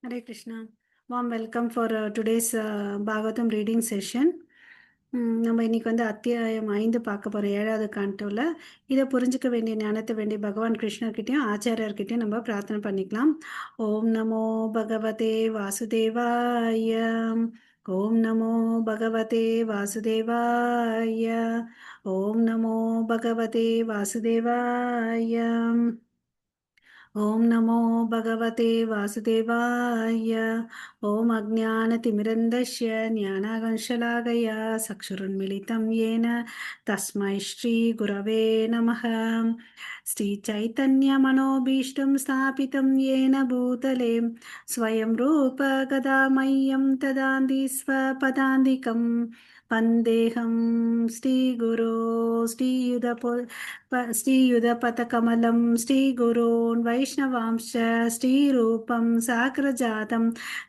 Hare Krishna. Warm welcome for today's Bhagavatam reading session. நம்ம இன்னைக்கு வந்து அத்தியாயம் 5 பார்க்க போகிறோம் 7வது காண்டோவில். இதை புரிஞ்சுக்க வேண்டிய ஞானத்தை வேண்டிய பகவான் கிருஷ்ணர்கிட்டையும் ஆச்சாரியர்கிட்டையும் நம்ம பிரார்த்தனை பண்ணிக்கலாம். ஓம் நமோ பகவதே வாசுதேவாய. ஓம் நமோ பகவதே வாசுதேவாய. ஓம் நமோ பகவதே வாசுதேவாய. ॐ नमो भगवते वासुदेवाय। ॐ अज्ञानतिमिरन्दस्य ज्ञानागंशलाकया चक्षुरुन्मिलितं येन तस्मै श्रीगुरवे नमः। श्रीचैतन्यमनोभीष्टं स्थापितं येन भूतले स्वयं रूप कदा मह्यं ददाति स्वपदान्तिकं वन्देऽहं श्रीगुरो श्रीयुधपथकमलं श्रीगुरोन् वैष्णवांश्च श्रीरूपं साग्रजातं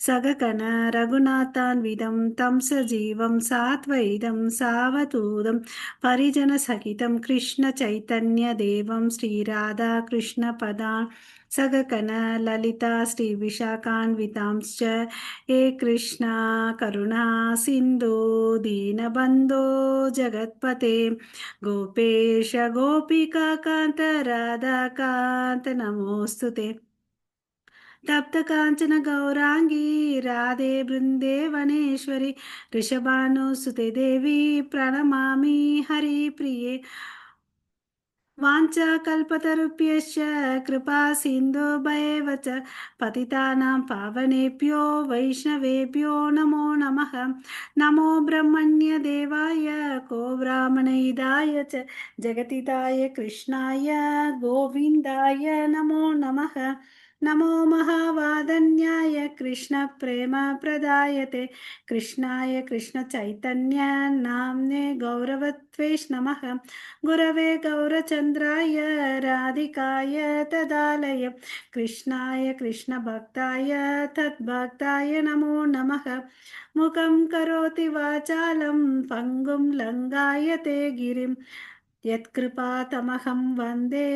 सगगण रघुनाथान्वितं तं सजीवं सात्वैतं सावधूतं परिजनसहितं कृष्णचैतन्यदेवं श्रीराधाकृष्णपदान् सगगण ललिता श्रीविशाखान्वितांश्च हे कृष्णा करुणा सिन्धु दीनबन्धो जगत्पते गोपेश गोपिकान्त राधाकान्त नमोऽस्तु ते। तप्तकाञ्चन गौराङ्गी राधे वृन्देवनेश्वरि ऋषभानुसुते देवी प्रणमामि हरिप्रिये। वाञ्छाकल्पतरुभ्यश्च कृपा सिन्धुभ्येव च पतितानां पावनेभ्यो वैष्णवेभ्यो नमो नमः। नमो ब्रह्मण्यदेवाय को ब्राह्मणहिताय च जगतिदाय कृष्णाय गोविन्दाय नमो नमः। नमो महावादन्याय कृष्णप्रेमप्रदायते कृष्णाय कृष्णचैतन्य नाम्ने गौरवत्वेष नमः। गुरवे गौरचन्द्राय राधिकाय तदालय कृष्णाय कृष्णभक्ताय तद्भक्ताय नमो नमः। मुखं करोति वाचालं पङ्गुं लङ्घयते गिरिं यत्कृपातमहं वन्दे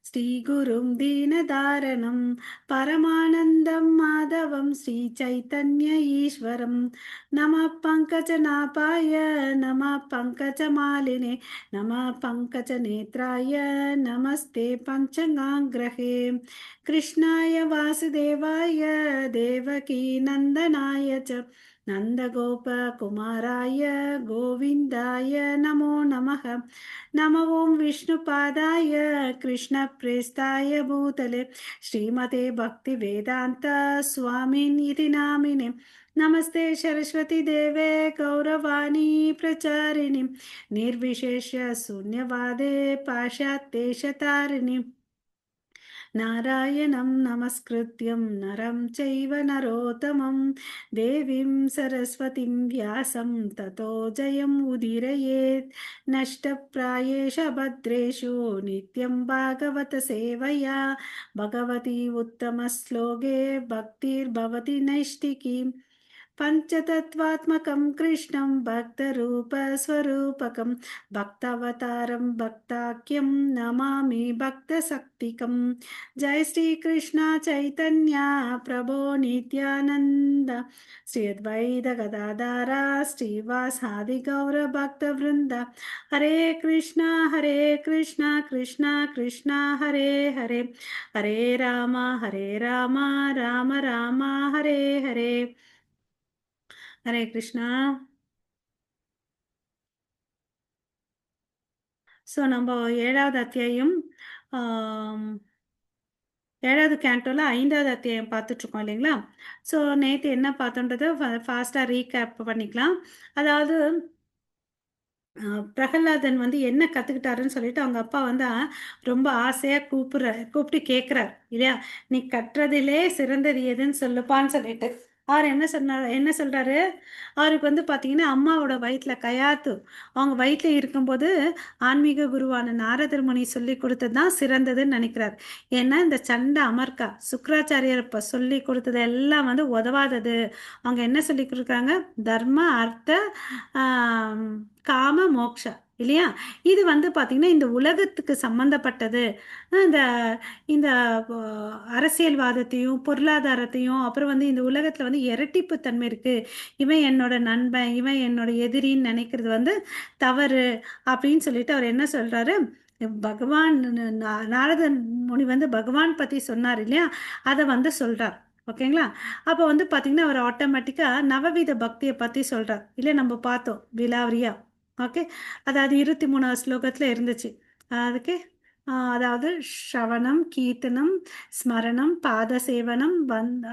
श्रीगुरुं दीनदारणं परमानन्दं माधवं श्रीचैतन्य ईश्वरं। नमः पङ्कजनाभाय नमः पङ्कजमालिने नमः पङ्कजनेत्राय नमस्ते पञ्चगाङ्ग्रहे। कृष्णाय वासुदेवाय देवकीनन्दनाय च नन्दगोपकुमाराय गोविन्दाय नमो नमः। नमो ॐ विष्णुपादाय कृष्णप्रेष्ठाय भूतले श्रीमते भक्तिवेदान्त स्वामिनिति नामिने नमस्ते सरस्वती देवे गौरवाणी प्रचारिणि निर्विशेष शून्यवादे पाश्चात्येशतारिणि नारायणं नमस्कृत्यं नरं चैव नरोत्तमं देवीं सरस्वतीं व्यासं ततो जयम् उदीरयेत्। नष्टप्रायेष भद्रेषु नित्यं भागवत सेवया भगवती उत्तमश्लोके भक्तिर्भवति नैष्टिकी। पञ्चतत्त्वात्मकं कृष्णं भक्तरूपस्वरूपकं भक्तावतारं भक्ताख्यं नमामि भक्तशक्तिकं। जय श्री कृष्ण चैतन्य प्रभो नित्यानंद श्री अद्वैत गदाधर श्रीवासादि गौर भक्त वृंद। हरे कृष्णा कृष्णा कृष्णा हरे हरे हरे राम राम राम हरे हरे। ஹரே கிருஷ்ணா. ஸோ நம்ம 7வது அத்தியாயம் 7வது கேண்டோவில் 5வது அத்தியாயம் பார்த்துட்ருக்கோம் இல்லைங்களா. ஸோ நேற்று என்ன பார்த்தோன்றதை ஃபாஸ்ட்டாக ரீகேப் பண்ணிக்கலாம். அதாவது பிரகலாதன் வந்து என்ன கற்றுக்கிட்டாருன்னு சொல்லிட்டு அவங்க அப்பா வந்து ரொம்ப ஆசையாக கூப்பிட்டு கேட்குறார் இல்லையா, நீ கற்றதிலே சிறந்தது எதுன்னு சொல்லுப்பான்னு சொல்லிட்டு. அவர் என்ன சொல்கிறாரு, அவருக்கு வந்து பார்த்தீங்கன்னா அம்மாவோட வயிற்றில் கயாத்து அவங்க வயிற்றில் இருக்கும்போது ஆன்மீக குருவான நாரதர் முனி சொல்லி கொடுத்தது தான் சிறந்ததுன்னு நினைக்கிறார். ஏன்னா இந்த சண்டை அமர்க்கா சுக்கராச்சாரியர் இப்போ சொல்லி கொடுத்தது எல்லாம் வந்து உதவாதது. அவங்க என்ன சொல்லி கொடுக்குறாங்க, தர்ம அர்த்த காம மோக்ஷ இல்லையா? இது வந்து பார்த்தீங்கன்னா, இந்த உலகத்துக்கு சம்மந்தப்பட்டது. இந்த இந்த ப அரசியல்வாதத்தையும், பொருளாதாரத்தையும், அப்புறம் வந்து இந்த உலகத்தில வந்து இரட்டிப்பு தன்மை இருக்கு. இவன் என்னோட நண்பன், இவன் என்னோட எதிரின்னு நெனைக்கிறது வந்து தவறு அப்படின்னு சொல்லிட்டு அவர் என்ன சொல்றாரு, பகவான் நாரதன் முனி வந்து பகவான் பத்தி சொன்னார் இல்லையா? அத வந்து சொல்றார். ஓகேங்களா? அப்ப வந்து பார்த்தீங்கன்னா, அவர் ஆட்டோமேட்டிக்கா நவவித பக்திய பத்தி சொல்றார். இல்ல நம்ம பார்த்தோம் விலாவரியா. ஓகே. அதாவது 23வது ஸ்லோகத்துல இருந்துச்சு. அதுக்கு அதாவது ஷ்ரவணம், கீர்த்தனம், ஸ்மரணம், பாத சேவனம்,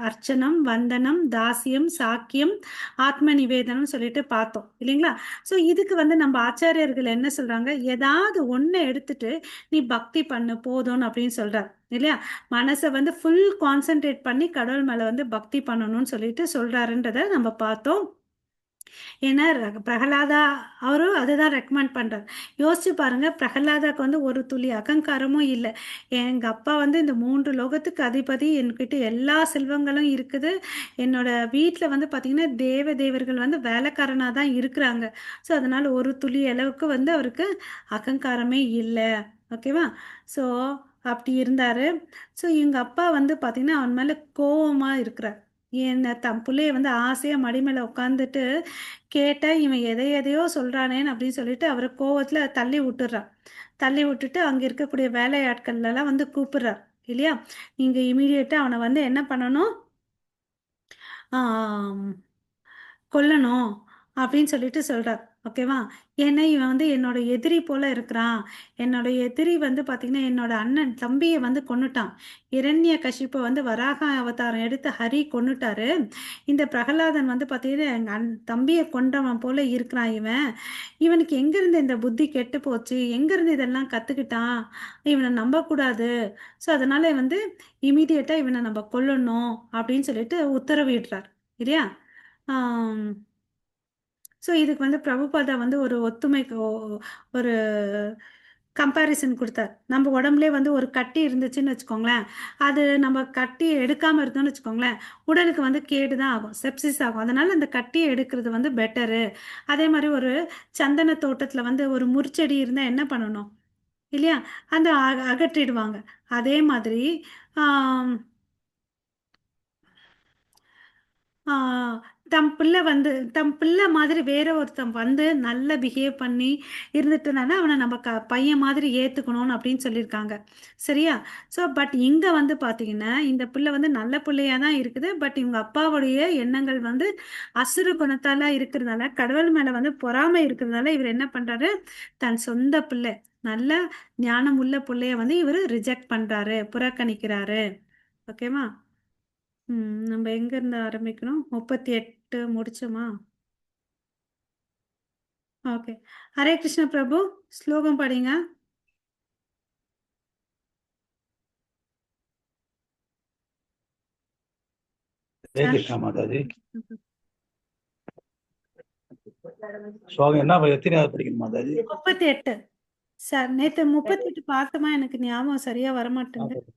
அர்ச்சனம், வந்தனம், தாஸ்யம், சாக்கியம், ஆத்ம நிவேதனம் சொல்லிட்டு பார்த்தோம் இல்லைங்களா? ஸோ இதுக்கு வந்து நம்ம ஆச்சாரியர்கள் என்ன சொல்றாங்க? ஏதாவது ஒண்ணு எடுத்துட்டு நீ பக்தி பண்ணு போதும்னு அப்படின்னு சொல்றார். இல்லையா? மனசை வந்து ஃபுல் கான்சென்ட்ரேட் பண்ணி கடவுள் மேல வந்து பக்தி பண்ணணும்னு சொல்லிட்டு சொல்றாருன்றத நம்ம பார்த்தோம். ஏன்னா பிரகலாதா அவரும் அதுதான் ரெக்கமெண்ட் பண்றாரு. யோசிச்சு பாருங்க, பிரகலாதாக்கு வந்து ஒரு துளி அகங்காரமும் இல்லை. எங்க அப்பா வந்து இந்த 3 லோகத்துக்கு அதிபதி, என்கிட்ட எல்லா செல்வங்களும் இருக்குது. என்னோட வீட்டில் வந்து பார்த்தீங்கன்னா தேவர்கள் வந்து வேலைக்காரனாக தான் இருக்கிறாங்க. ஸோ அதனால ஒரு துளி அளவுக்கு வந்து அவருக்கு அகங்காரமே இல்லை. ஓகேவா? ஸோ அப்படி இருந்தாரு. ஸோ எங்க அப்பா வந்து பார்த்தீங்கன்னா அவன் மேலே கோவமா இருக்கிறார். என்ன தன் பிள்ளைய வந்து ஆசையா மடி மேல உட்காந்துட்டு கேட்டா இவன் எதை எதையோ சொல்றானேன்னு அப்படின்னு சொல்லிட்டு அவரை கோவத்துல தள்ளி விட்டுறான். தள்ளி விட்டுட்டு அங்க இருக்கக்கூடிய வேலையாட்கள் எல்லாம் வந்து கூப்பிடுறார் இல்லையா? நீங்க இமீடியட்டா அவனை வந்து என்ன பண்ணணும், ஆம், கொல்லணும் அப்படின்னு சொல்லிட்டு சொல்றார். ஓகேவா? ஏன்னா இவன் வந்து என்னோட எதிரி போல இருக்கிறான். என்னோட எதிரி வந்து பார்த்தீங்கன்னா என்னோட அண்ணன் தம்பியை வந்து கொன்னுட்டான். இரண்ய கசிப்பை வந்து வராக அவதாரம் எடுத்து ஹரி கொன்னுட்டாரு. இந்த பிரகலாதன் வந்து பார்த்தீங்கன்னா எங்க தம்பியை கொன்றவன் போல இருக்கிறான் இவன். இவனுக்கு எங்கிருந்து இந்த புத்தி கெட்டு போச்சு, எங்கிருந்து இதெல்லாம் கத்துக்கிட்டான், இவனை நம்பக்கூடாது. ஸோ அதனால வந்து இமீடியட்டா இவனை நம்ம கொல்லணும் அப்படின்னு சொல்லிட்டு உத்தரவிடுறார் இல்லையா? ஆம். ஸோ இதுக்கு வந்து பிரபுபாதா வந்து ஒரு ஒத்துமைக்கு ஒரு கம்பேரிசன் கொடுத்தார். நம்ம உடம்புலே வந்து ஒரு கட்டி இருந்துச்சுன்னு வச்சுக்கோங்களேன், அது நம்ம கட்டி எடுக்காமல் இருந்தோம்னு வச்சுக்கோங்களேன், உடலுக்கு வந்து கேடு தான் ஆகும், செப்சிஸ் ஆகும். அதனால அந்த கட்டியை எடுக்கிறது வந்து பெட்டரு. அதே மாதிரி ஒரு சந்தன தோட்டத்தில் வந்து ஒரு முறிச்செடி இருந்தால் என்ன பண்ணணும் இல்லையா? அந்த அகற்றிடுவாங்க. அதே மாதிரி ஆம், ஆ, தம் பிள்ளை மாதிரி வேற ஒருத்தன் வந்து நல்ல பிஹேவ் பண்ணி இருந்துட்டுனானா அவனை நம்ம பையன் மாதிரி ஏத்துக்கணும்னு அப்படின்னு சொல்லியிருக்காங்க. சரியா? ஸோ பட் இங்க வந்து பாத்தீங்கன்னா இந்த பிள்ளை வந்து நல்ல பிள்ளையா தான் இருக்குது. பட் இவங்க அப்பாவுடைய எண்ணங்கள் வந்து அசுர குணத்தால இருக்கிறதுனால, கடவுள் மேல வந்து பொறாமை இருக்கிறதுனால இவர் என்ன பண்றாரு, தன் சொந்த பிள்ளை நல்ல ஞானம் உள்ள பிள்ளைய வந்து இவர் ரிஜெக்ட் பண்றாரு, புறக்கணிக்கிறாரு. ஓகேவா? நம்ம எங்க இருந்து ஆரம்பிக்கணும்? 38 முடிச்சோமா? ஓகே. ஹரே கிருஷ்ண பிரபு, ஸ்லோகம் படிங்க. ஹரே கிருஷ்ணா மாதாஜி. ஸ்லோகம் என்ன எத்தனையாவது படிக்கணும் மாதாஜி? 38 சார். நேத்து 38 பார்த்தோமா, எனக்கு ஞாபகம் சரியா வரமாட்டேங்குது.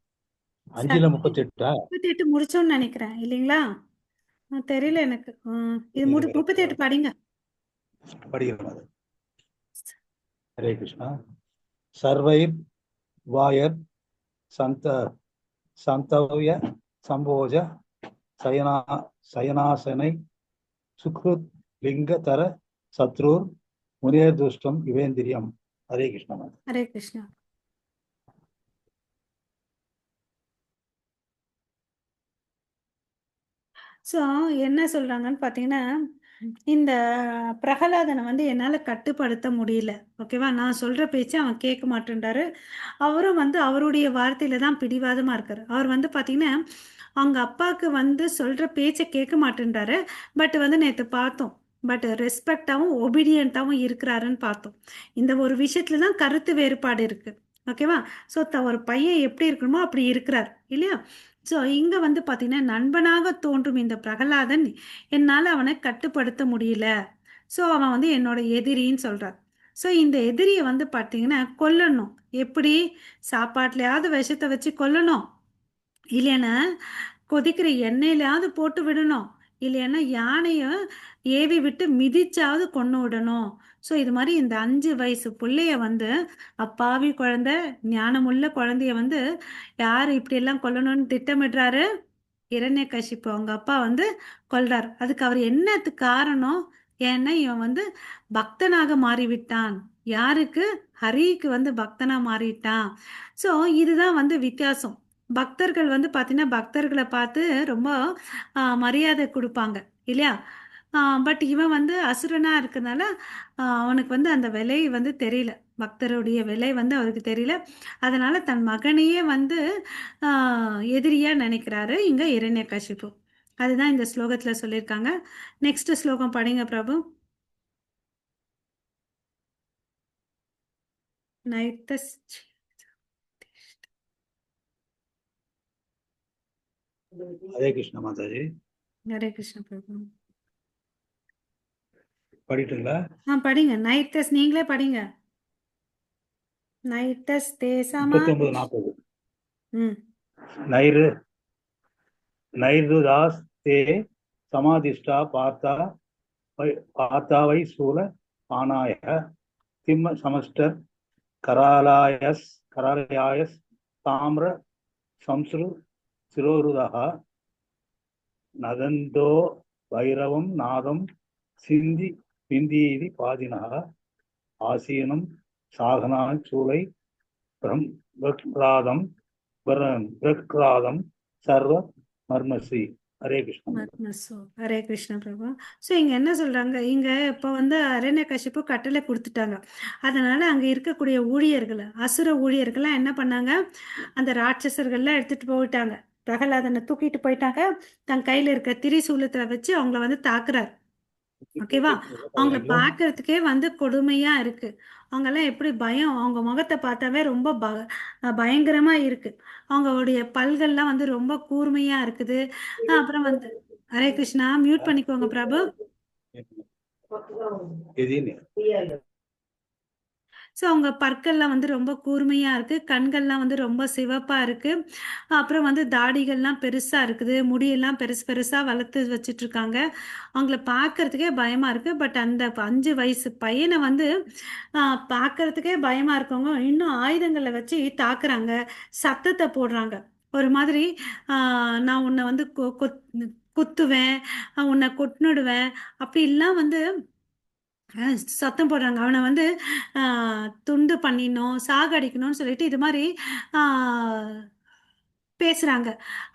5ல 38. 38 முடிச்சோம்னு நினைக்கிறேன் இல்லைங்களா? தெரியல எனக்கு. இது 38 படிங்க. படிக்கிறேன் மாதாஜி. ஹரே கிருஷ்ணா. சர்வைர் வாயர் சந்த சந்தவ்ய சம்போஜ சயனா சயனாசனை சுக்ருத் லிங்கதர சத்ருர் முனியர் துஷ்டம் இவேந்திரியம். ஹரே கிருஷ்ணா மாதாஜி. ஹரே கிருஷ்ணா. ஸோ என்ன சொல்றாங்கன்னு பார்த்தீங்கன்னா, இந்த பிரகலாதனை வந்து என்னால் கட்டுப்படுத்த முடியல. ஓகேவா? நான் சொல்ற பேச்சு அவன் கேட்க மாட்டேன்றாரு. அவரும் வந்து அவருடைய வார்த்தையில தான் பிடிவாதமா இருக்காரு. அவர் வந்து பார்த்தீங்கன்னா, அவங்க அப்பாவுக்கு வந்து சொல்ற பேச்சை கேட்க மாட்டேன்றாரு. பட் வந்து நேற்று பார்த்தோம். பட் ரெஸ்பெக்டாகவும் ஒபீடியண்ட்டாகவும் இருக்கிறாருன்னு பார்த்தோம். இந்த ஒரு விஷயத்துல தான் கருத்து வேறுபாடு இருக்கு. ஓகேவா? ஸோ ஒரு பையன் எப்படி இருக்கணுமோ அப்படி இருக்கிறார் இல்லையா? ஸோ இங்க வந்து பார்த்தீங்கன்னா நண்பனாக தோன்றும் இந்த பிரகலாதன் என்னால் அவனை கட்டுப்படுத்த முடியல. ஸோ அவன் வந்து என்னோட எதிரின்னு சொல்றார். ஸோ இந்த எதிரியை வந்து பார்த்தீங்கன்னா கொல்லணும். எப்படி? சாப்பாட்டுலயாவது விஷத்தை வச்சு கொல்லணும், இல்லைன்னா கொதிக்கிற எண்ணெயிலாவது போட்டு விடணும், இல்லைன்னா யானையை ஏவி விட்டு மிதிச்சாவது கொன்னு விடணும். ஸோ இது மாதிரி இந்த 5 வயசு பிள்ளைய வந்து அப்பாவி குழந்தை, ஞானமுள்ள குழந்தைய வந்து யார் இப்படியெல்லாம் கொல்லணும்னு திட்டமிடுறாரு? இரண்யகசிப்பு அவங்க அப்பா வந்து கொல்றார். அதுக்கு அவர் என்னத்துக்கு காரணம்? ஏன்னா இவன் வந்து பக்தனாக மாறிவிட்டான். யாருக்கு? ஹரிக்கு வந்து பக்தனா மாறிட்டான். ஸோ இதுதான் வந்து வித்தியாசம். பக்தர்கள் வந்து பார்த்தீங்கன்னா பக்தர்களை பார்த்து ரொம்ப மரியாதை கொடுப்பாங்க இல்லையா? பட் இவன் வந்து அசுரனா இருக்கிறதுனால அவனுக்கு வந்து அந்த விலை வந்து தெரியல. பக்தருடைய விலை வந்து அவருக்கு தெரியல. அதனால தன் மகனையே வந்து எதிரியா நினைக்கிறாரு இங்க இரண்யகசிப்பு. அதுதான் இந்த ஸ்லோகத்துல சொல்லியிருக்காங்க. நெக்ஸ்ட் ஸ்லோகம் படிங்க பிரபு. நைத்தஸ் ஹரே கிருஷ்ண மாதாஜி. ஹரே கிருஷ்ண பிரபு. படிட்டுங்களா? படிங்க. நைத்தஸ் நீங்களே படிங்க. நைத்தஸ் தேசமா. 39-40. ம் நைரு நைருதாஸ் தே சமாதிஷ்டா பார்த்தாவை சூல பானாய திம்ம சமஸ்டர் கராலயாயஸ் தாமிர சம்ஸ்ரு சிரோருதா நதந்தோ வைரவம் நாதம் சிந்தி பிந்தீதி பாதினः ஆசீனம் சாகனா சூலை பிரக்ராதம் பிரக்ராதம் சர்வ மர்மசி. ஹரே கிருஷ்ணன். ஹரே கிருஷ்ண பிரபு. ஸோ இங்க என்ன சொல்றாங்க? இங்க இப்போ வந்து அரண்யகசிப்பு கட்டளை கொடுத்துட்டாங்க. அதனால அங்க இருக்கக்கூடிய ஊழியர்கள், அசுர ஊழியர்கள்லாம் என்ன பண்ணாங்க? அந்த ராட்சசர்கள்லாம் எடுத்துட்டு போயிட்டாங்க. பிரகலாதனை தூக்கிட்டு போயிட்டாங்க. தன் கையில இருக்க திரிசூலத்துல வச்சு அவங்கள வந்து தாக்குறாரு. ஓகேவா? அவங்கள பார்க்கறதுக்கே வந்து கொடுமையா இருக்கு. அவங்கெல்லாம் எப்படி பயம், அவங்க முகத்தை பார்த்தாவே ரொம்ப பயங்கரமா இருக்கு. அவங்களுடைய பல்கள்லாம் வந்து ரொம்ப கூர்மையா இருக்குது. அப்புறம் வந்து ஹரே கிருஷ்ணா, மியூட் பண்ணிக்கோங்க பிரபு. ஸோ அவங்க பற்கள்லாம் வந்து ரொம்ப கூர்மையாக இருக்குது. கண்கள்லாம் வந்து ரொம்ப சிவப்பாக இருக்குது. அப்புறம் வந்து தாடிகள்லாம் பெருசாக இருக்குது. முடியெல்லாம் பெருசு பெருசாக வளர்த்து வச்சிட்ருக்காங்க. அவங்கள பார்க்கறதுக்கே பயமாக இருக்குது. பட் அந்த 5 வயசு பையனை வந்து பார்க்கறதுக்கே பயமாக இருக்கவங்க இன்னும் ஆயுதங்களை வச்சு தாக்குறாங்க. சத்தத்தை போடுறாங்க. ஒரு மாதிரி நான் உன்னை வந்து குத்துவேன், உன்னை கொன்னுடுவேன் அப்படிலாம் வந்து சத்தம் போடுறாங்க. அவனை வந்து துண்டு பண்ணிடணும், சாகடிக்கணும்னு சொல்லிட்டு இது மாதிரி பேசுறாங்க.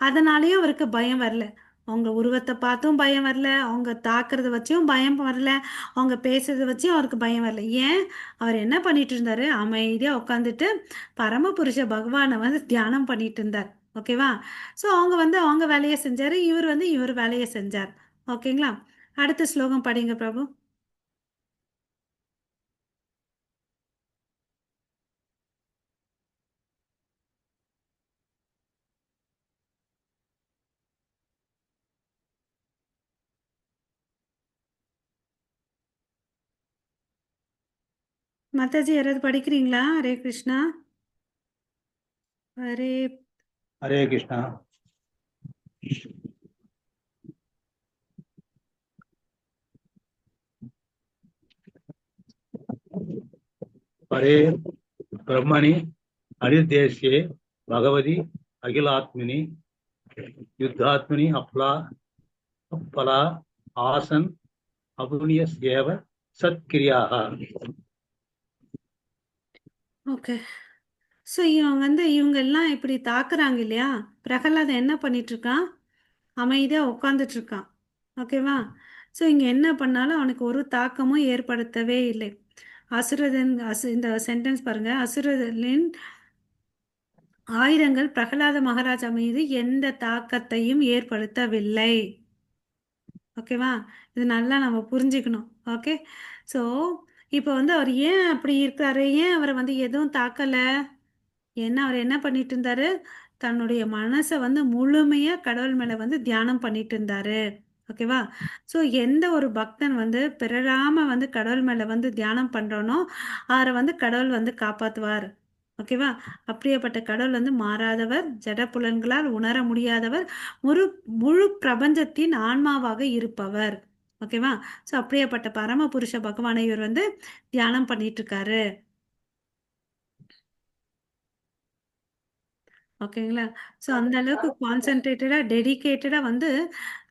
அதனாலேயும் அவருக்கு பயம் வரல. அவங்க உருவத்தை பார்த்தும் பயம் வரல, அவங்க தாக்குறத வச்சும் பயம் வரல, அவங்க பேசுறத வச்சும் அவருக்கு பயம் வரல. ஏன்? அவர் என்ன பண்ணிட்டு இருந்தாரு? அமைதியா உட்காந்துட்டு பரமபுருஷ பகவானை வந்து தியானம் பண்ணிட்டு இருந்தார். ஓகேவா? ஸோ அவங்க வந்து அவங்க வேலையை செஞ்சாரு, இவர் வந்து இவர் வேலையை செஞ்சார். ஓகேங்களா? அடுத்த ஸ்லோகம் படிங்க பிரபு. மாதாஜி யாராவது படிக்கிறீங்களா? ஹரே கிருஷ்ணா. ஹரே ஹரே கிருஷ்ணா. பரே பிரம்மணி அனிர்தேஷ்யே பகவதி அகிலாத்மினி யுத்தாத்மினி அப்பலா ஆசன் அபுனியஸ்யேவ சத்கிரியாக. ஓகே. ஸோ இவங்க வந்து இவங்க எல்லாம் இப்படி தாக்குறாங்க இல்லையா? பிரகலாதன் என்ன பண்ணிட்டு இருக்கான்? அமைதியாக உட்காந்துட்டு இருக்கான். ஓகேவா? ஸோ இங்கே என்ன பண்ணாலும் அவனுக்கு ஒரு தாக்கமும் ஏற்படுத்தவே இல்லை. இந்த சென்டென்ஸ் பாருங்க. அசுரனின் ஆயுதங்கள் பிரகலாத மகாராஜா மீது எந்த தாக்கத்தையும் ஏற்படுத்தவில்லை. ஓகேவா? இது நல்லா நம்ம புரிஞ்சுக்கணும். ஓகே. ஸோ இப்போ வந்து அவர் ஏன் அப்படி இருக்காரு? ஏன் அவரை வந்து எதுவும் தாக்கலை? ஏன்னா அவர் என்ன பண்ணிட்டு இருந்தாரு? தன்னுடைய மனசை வந்து முழுமையாக கடவுள் மேலே வந்து தியானம் பண்ணிட்டு இருந்தாரு. ஓகேவா? ஸோ எந்த ஒரு பக்தன் வந்து பிறராம வந்து கடவுள் மேலே வந்து தியானம் பண்ணுறோனோ அவரை வந்து கடவுள் வந்து காப்பாற்றுவார். ஓகேவா? அப்படியேப்பட்ட கடவுள் வந்து மாறாதவர், ஜட புலன்களால் உணர முடியாதவர், முழு முழு பிரபஞ்சத்தின் ஆன்மாவாக இருப்பவர். ஓகேவா? ஸோ அப்படியேப்பட்ட பரமபுருஷ பகவானை இவர் வந்து தியானம் பண்ணிட்டு இருக்காரு. ஓகேங்களா? ஸோ அந்த அளவுக்கு கான்சென்ட்ரேட்டடா டெடிகேட்டடா வந்து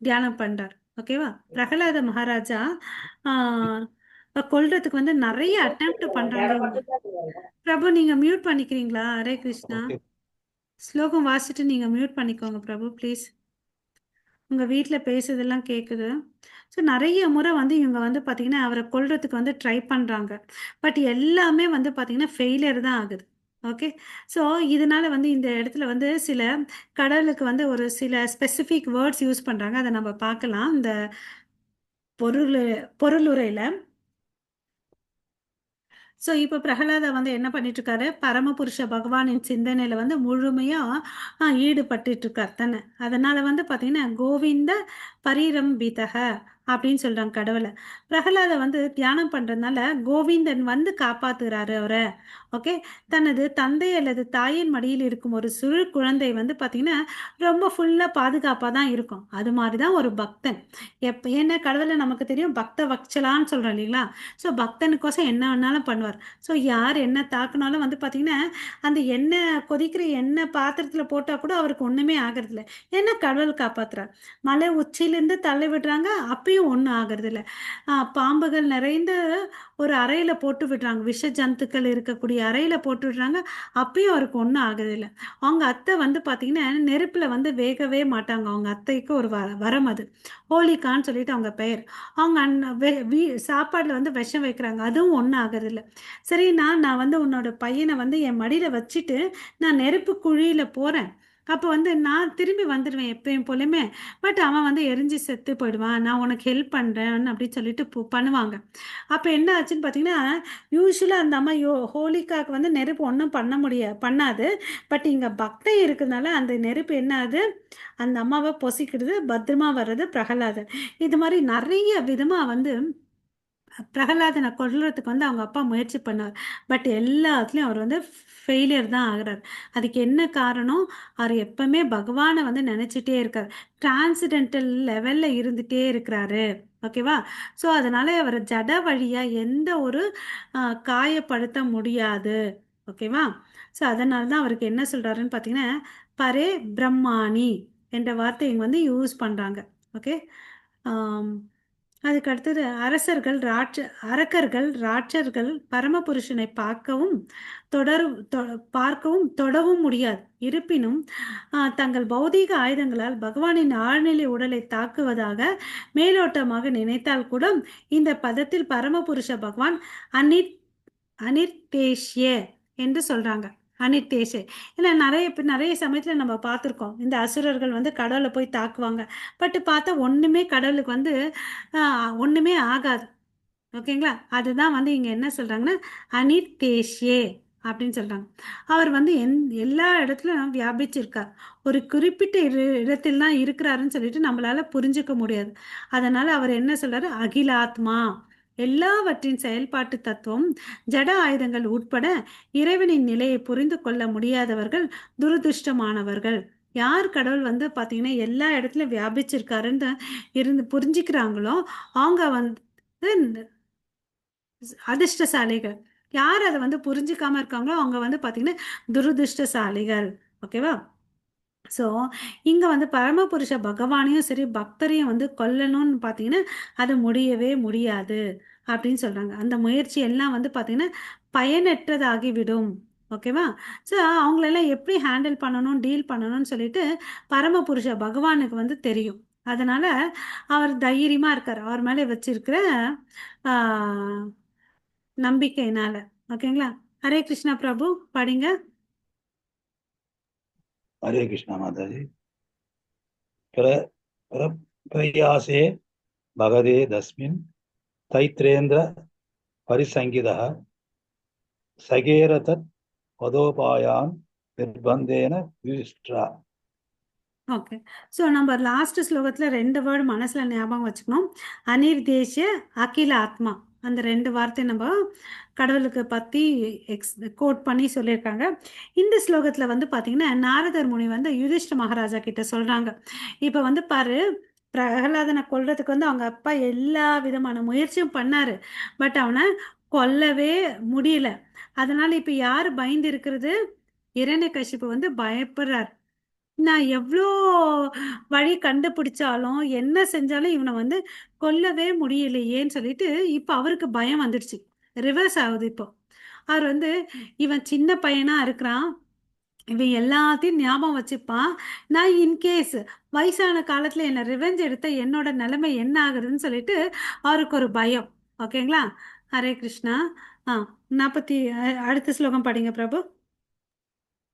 தியானம் பண்றார். ஓகேவா? பிரகலாத மகாராஜா ஆஹ் கொல்றதுக்கு வந்து நிறைய அட்டெம்ப்ட் பண்றாங்க இவங்க. பிரபு நீங்க மியூட் பண்ணிக்கிறீங்களா? ஹரே கிருஷ்ணா. ஓகே. ஸ்லோகம் வாசிச்சுட்டு நீங்க மியூட் பண்ணிக்கோங்க பிரபு ப்ளீஸ். உங்க வீட்ல பேசுறதெல்லாம் கேக்குது. ஸோ நிறைய முறை வந்து இவங்க வந்து பாத்தீங்கன்னா அவரை கொல்றதுக்கு வந்து ட்ரை பண்றாங்க. பட் எல்லாமே வந்து பாத்தீங்கன்னா ஃபெயிலியர் தான் ஆகுது. ஓகே. ஸோ இதனால வந்து இந்த இடத்துல வந்து சில கடவுளுக்கு வந்து ஒரு சில ஸ்பெசிஃபிக் வேர்ட்ஸ் யூஸ் பண்றாங்க. அதை நம்ம பார்க்கலாம் இந்த பொருள் பொருளுரையில. ஸோ இப்போ பிரகலாதா வந்து என்ன பண்ணிட்டு இருக்காரு, பரமபுருஷ பகவானின் சிந்தனையில வந்து முழுமையா ஈடுபட்டுட்டு இருக்கார் தானே. அதனால வந்து பார்த்தீங்கன்னா கோவிந்த பரிரம்பிதக அப்படின்னு சொல்றாங்க கடவுளை. பிரகலாத வந்து தியானம் பண்றதுனால கோவிந்தன் வந்து காப்பாத்துறாரு அவரை. ஓகே. தனது தந்தை அல்லது தாயின் மடியில் இருக்கும் ஒரு சிறு குழந்தை வந்து பார்த்தீங்கன்னா ரொம்ப ஃபுல்லா பாதுகாப்பாக தான் இருக்கும். அது மாதிரி தான் ஒரு பக்தன். ஏன்னா கடவுளை நமக்கு தெரியும் பக்த வச்சலான்னு சொல்றோம் இல்லைங்களா? ஸோ பக்தனுக்கோசம் என்ன வேணாலும் பண்ணுவார். ஸோ யார் என்ன தாக்குனாலும் வந்து பார்த்தீங்கன்னா அந்த எண்ணெய் கொதிக்கிற எண்ணெய் பாத்திரத்தில் போட்டால் கூட அவருக்கு ஒன்றுமே ஆகிறதில்ல. ஏன்னா கடவுள் காப்பாத்துறார். மலை உச்சியிலேருந்து தள்ளி விடுறாங்க, அப்பயும் ஒன்றும் ஆகிறதில்ல. பாம்புகள் நிறைந்த ஒரு அறையில் போட்டு விடுறாங்க, விஷ ஜந்துக்கள் இருக்கக்கூடிய அறையில் போட்டு விடுறாங்க, அப்பயும் அவருக்கு ஒன்றும் ஆகுதில்லை. அவங்க அத்தை வந்து பார்த்தீங்கன்னா நெருப்பில் வந்து வேகவே மாட்டாங்க. அவங்க அத்தைக்கு ஒரு வரம் அது, ஹோலிகான்னு சொல்லிட்டு அவங்க பெயர். அவங்க சாப்பாடில் வந்து விஷம் வைக்கிறாங்க, அதுவும் ஒன்றும் ஆகுறதில்ல. சரி நான் வந்து உன்னோட பையனை வந்து என் மடியில் வச்சுட்டு நான் நெருப்பு குழியில் போகிறேன், அப்போ வந்து நான் திரும்பி வந்துடுவேன் எப்பயும் போலுமே. பட் அவன் வந்து எரிஞ்சு செத்து போயிடுவான், நான் உனக்கு ஹெல்ப் பண்ணுறேன் அப்படின்னு சொல்லிட்டு பண்ணுவாங்க. அப்போ என்ன ஆச்சுன்னு பார்த்தீங்கன்னா யூஸ்வலாக அந்த அம்மா ஹோலிகாவுக்கு வந்து நெருப்பு ஒன்றும் பண்ணாது. பட் இங்கே பக்தை இருக்கிறதுனால அந்த நெருப்பு என்ன ஆகுது, அந்த அம்மாவை பொசிக்கிடுது, பத்திரமா வர்றது பிரகலாதன். இது மாதிரி நிறைய விதமாக வந்து பிரகலாதனை கொல்றதுக்கு வந்து அவங்க அப்பா முயற்சி பண்ணார். பட் எல்லாத்துலேயும் அவர் வந்து ஃபெயிலியர் தான் ஆகுறார். அதுக்கு என்ன காரணம், அவர் எப்பவுமே பகவானை வந்து நினச்சிட்டே இருக்கார், டிரான்சிடென்டல் லெவலில் இருந்துகிட்டே இருக்கிறாரு. ஓகேவா? ஸோ அதனால அவர் ஜட வழியாக எந்த ஒரு காயப்படுத்த முடியாது. ஓகேவா? ஸோ அதனால தான் அவருக்கு என்ன சொல்கிறாருன்னு பார்த்தீங்கன்னா பரே பிரம்மாணி என்ற வார்த்தை இங்கே வந்து யூஸ் பண்ணுறாங்க. ஓகே. அதுக்கு அடுத்தது அரசர்கள் அரக்கர்கள் ராட்சர்கள் பரமபுருஷனை பார்க்கவும் தொடவும் முடியாது. இருப்பினும் தங்கள் பௌதீக ஆயுதங்களால் பகவானின் ஆழ்நிலை உடலை தாக்குவதாக மேலோட்டமாக நினைத்தால் கூட இந்த பதத்தில் பரமபுருஷ பகவான் அனிர்தேஷ்ய என்று சொல்றாங்க. அனிர்தேஷே. ஏன்னா நிறைய சமயத்தில் நம்ம பார்த்துருக்கோம், இந்த அசுரர்கள் வந்து கடவுளை போய் தாக்குவாங்க. பட் பார்த்தா ஒன்றுமே கடவுளுக்கு வந்து ஒன்றுமே ஆகாது. ஓகேங்களா? அதுதான் வந்து இங்கே என்ன சொல்கிறாங்கன்னா அனிர்தேஷ்யே அப்படின்னு சொல்கிறாங்க. அவர் வந்து எல்லா இடத்துலையும் வியாபிச்சிருக்கார். ஒரு குறிப்பிட்ட இடத்தில் தான் இருக்கிறாருன்னு சொல்லிட்டு நம்மளால புரிஞ்சுக்க முடியாது. அதனால் அவர் என்ன சொல்கிறாரு, அகிலாத்மா, எல்லாவற்றின் செயல்பாட்டு தத்துவம், ஜட ஆயுதங்கள் உட்பட இறைவனின் நிலையை புரிந்து கொள்ள முடியாதவர்கள் துரதிருஷ்டமானவர்கள். யார் கடவுள் வந்து பார்த்தீங்கன்னா எல்லா இடத்துலையும் வியாபிச்சிருக்காருன்னு இருந்து புரிஞ்சுக்கிறாங்களோ அவங்க வந்து அதிர்ஷ்டசாலிகள். யார் அதை வந்து புரிஞ்சுக்காம இருக்காங்களோ அவங்க வந்து பார்த்தீங்கன்னா துரதிருஷ்டசாலிகள். ஓகேவா? ஸோ இங்கே வந்து பரமபுருஷ பகவானையும் சரி பக்தரையும் வந்து கொல்லணும்னு பார்த்தீங்கன்னா அது முடியவே முடியாது அப்படின்னு சொல்கிறாங்க. அந்த முயற்சி எல்லாம் வந்து பார்த்தீங்கன்னா பயனற்றதாகிவிடும். ஓகேவா? ஸோ அவங்களெல்லாம் எப்படி ஹேண்டில் பண்ணணும், டீல் பண்ணணும்னு சொல்லிட்டு பரமபுருஷ பகவானுக்கு வந்து தெரியும். அதனால் அவர் தைரியமாக இருக்கார், அவர் மேலே வச்சிருக்கிற நம்பிக்கையினால. ஓகேங்களா? ஹரே கிருஷ்ணா பிரபு, படிங்க. हरे कृष्णा माता जी। प्र प्र प्रयासे भगदे तस्मिन् तैत्रेन्द्र परिसंगितः सगेरतत् पदोपायान् निर्बन्धेन युधिष्ठिरः। ஓகே. ஸோ நம்ம லாஸ்ட் ஸ்லோகத்தில் 2 வேர்டு மனசில் ஞாபகம் வச்சுக்கணும், அனிர்தேஷ்ய அகில ஆத்மா. அந்த 2 வார்த்தை நம்ம கடவுளுக்கு பற்றி கோட் பண்ணி சொல்லியிருக்காங்க. இந்த ஸ்லோகத்தில் வந்து பார்த்தீங்கன்னா நாரதர் முனி வந்து யுதிஷ்ட மகாராஜா கிட்ட சொல்கிறாங்க, இப்போ வந்து பாரு, பிரகலாதனை கொல்றதுக்கு வந்து அவங்க அப்பா எல்லா விதமான முயற்சியும் பண்ணாரு. பட் அவனை கொல்லவே முடியல. அதனால இப்ப யாரு பயந்து இருக்கிறது? இரண்யகசிப்பு வந்து பயப்படுறார். நான் எவ்வளோ வழி கண்டுபிடிச்சாலும் என்ன செஞ்சாலும் இவனை வந்து கொல்லவே முடியலையேன்னு சொல்லிட்டு இப்ப அவருக்கு பயம் வந்துடுச்சு. ரிவர்ஸ் ஆகுது இப்போ. அவர் வந்து இவன் சின்ன பையனா இருக்கிறான், இவன் எல்லாத்தையும் ஞாபகம் வச்சுப்பான். நான் இன்கேஸ் வயசான காலத்துல என்ன ரிவெஞ்ச் எடுத்த என்னோட நிலைமை என்ன ஆகுதுன்னு சொல்லிட்டு அவருக்கு ஒரு பயம். ஓகேங்களா? ஹரே கிருஷ்ணா. ஆ 40 அடுத்த ஸ்லோகம் படிங்க பிரபு.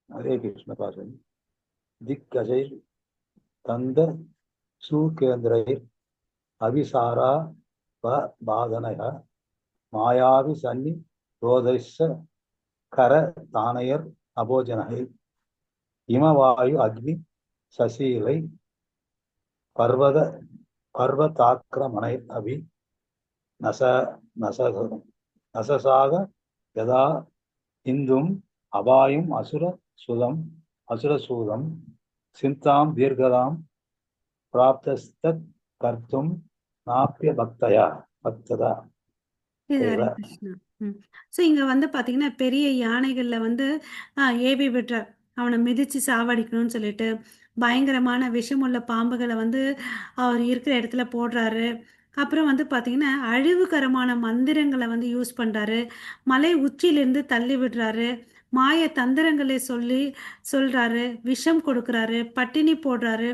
हरे कृष्ण पार्वती दिग्गजैर् तन्द सुकेन्द्रैर् अभिसारा बाधनः मायावि सन्नि रोधैश्च कर तानयर् अभोजनः हिमवायु अग्नि सशीलै पर्वत पर्वताक्रमणैर् अभि नस नस नससाग यदा इन्दुम् अपायुम् असुरसूदं सिन्तां दीर्घदां प्राप्तस्तत् कर्तुं नाप्य भक्तदा இது एव ஹரே கிருஷ்ணா. ம். ஸோ இங்க வந்து பாத்தீங்கன்னா பெரிய யானைகள்ல வந்து ஏவி விடுறார். அவனை மிதிச்சு சாவடிக்கணும்னு சொல்லிட்டு பயங்கரமான விஷமுள்ள பாம்புகளை வந்து அவர் இருக்கிற இடத்துல போடுறாரு. அப்புறம் வந்து பாத்தீங்கன்னா அழிவுகரமான மந்திரங்களை வந்து யூஸ் பண்றாரு. மலை உச்சியிலிருந்து தள்ளி விடுறாரு. மாய தந்திரங்களை சொல்றாரு. விஷம் கொடுக்கறாரு. பட்டினி போடுறாரு.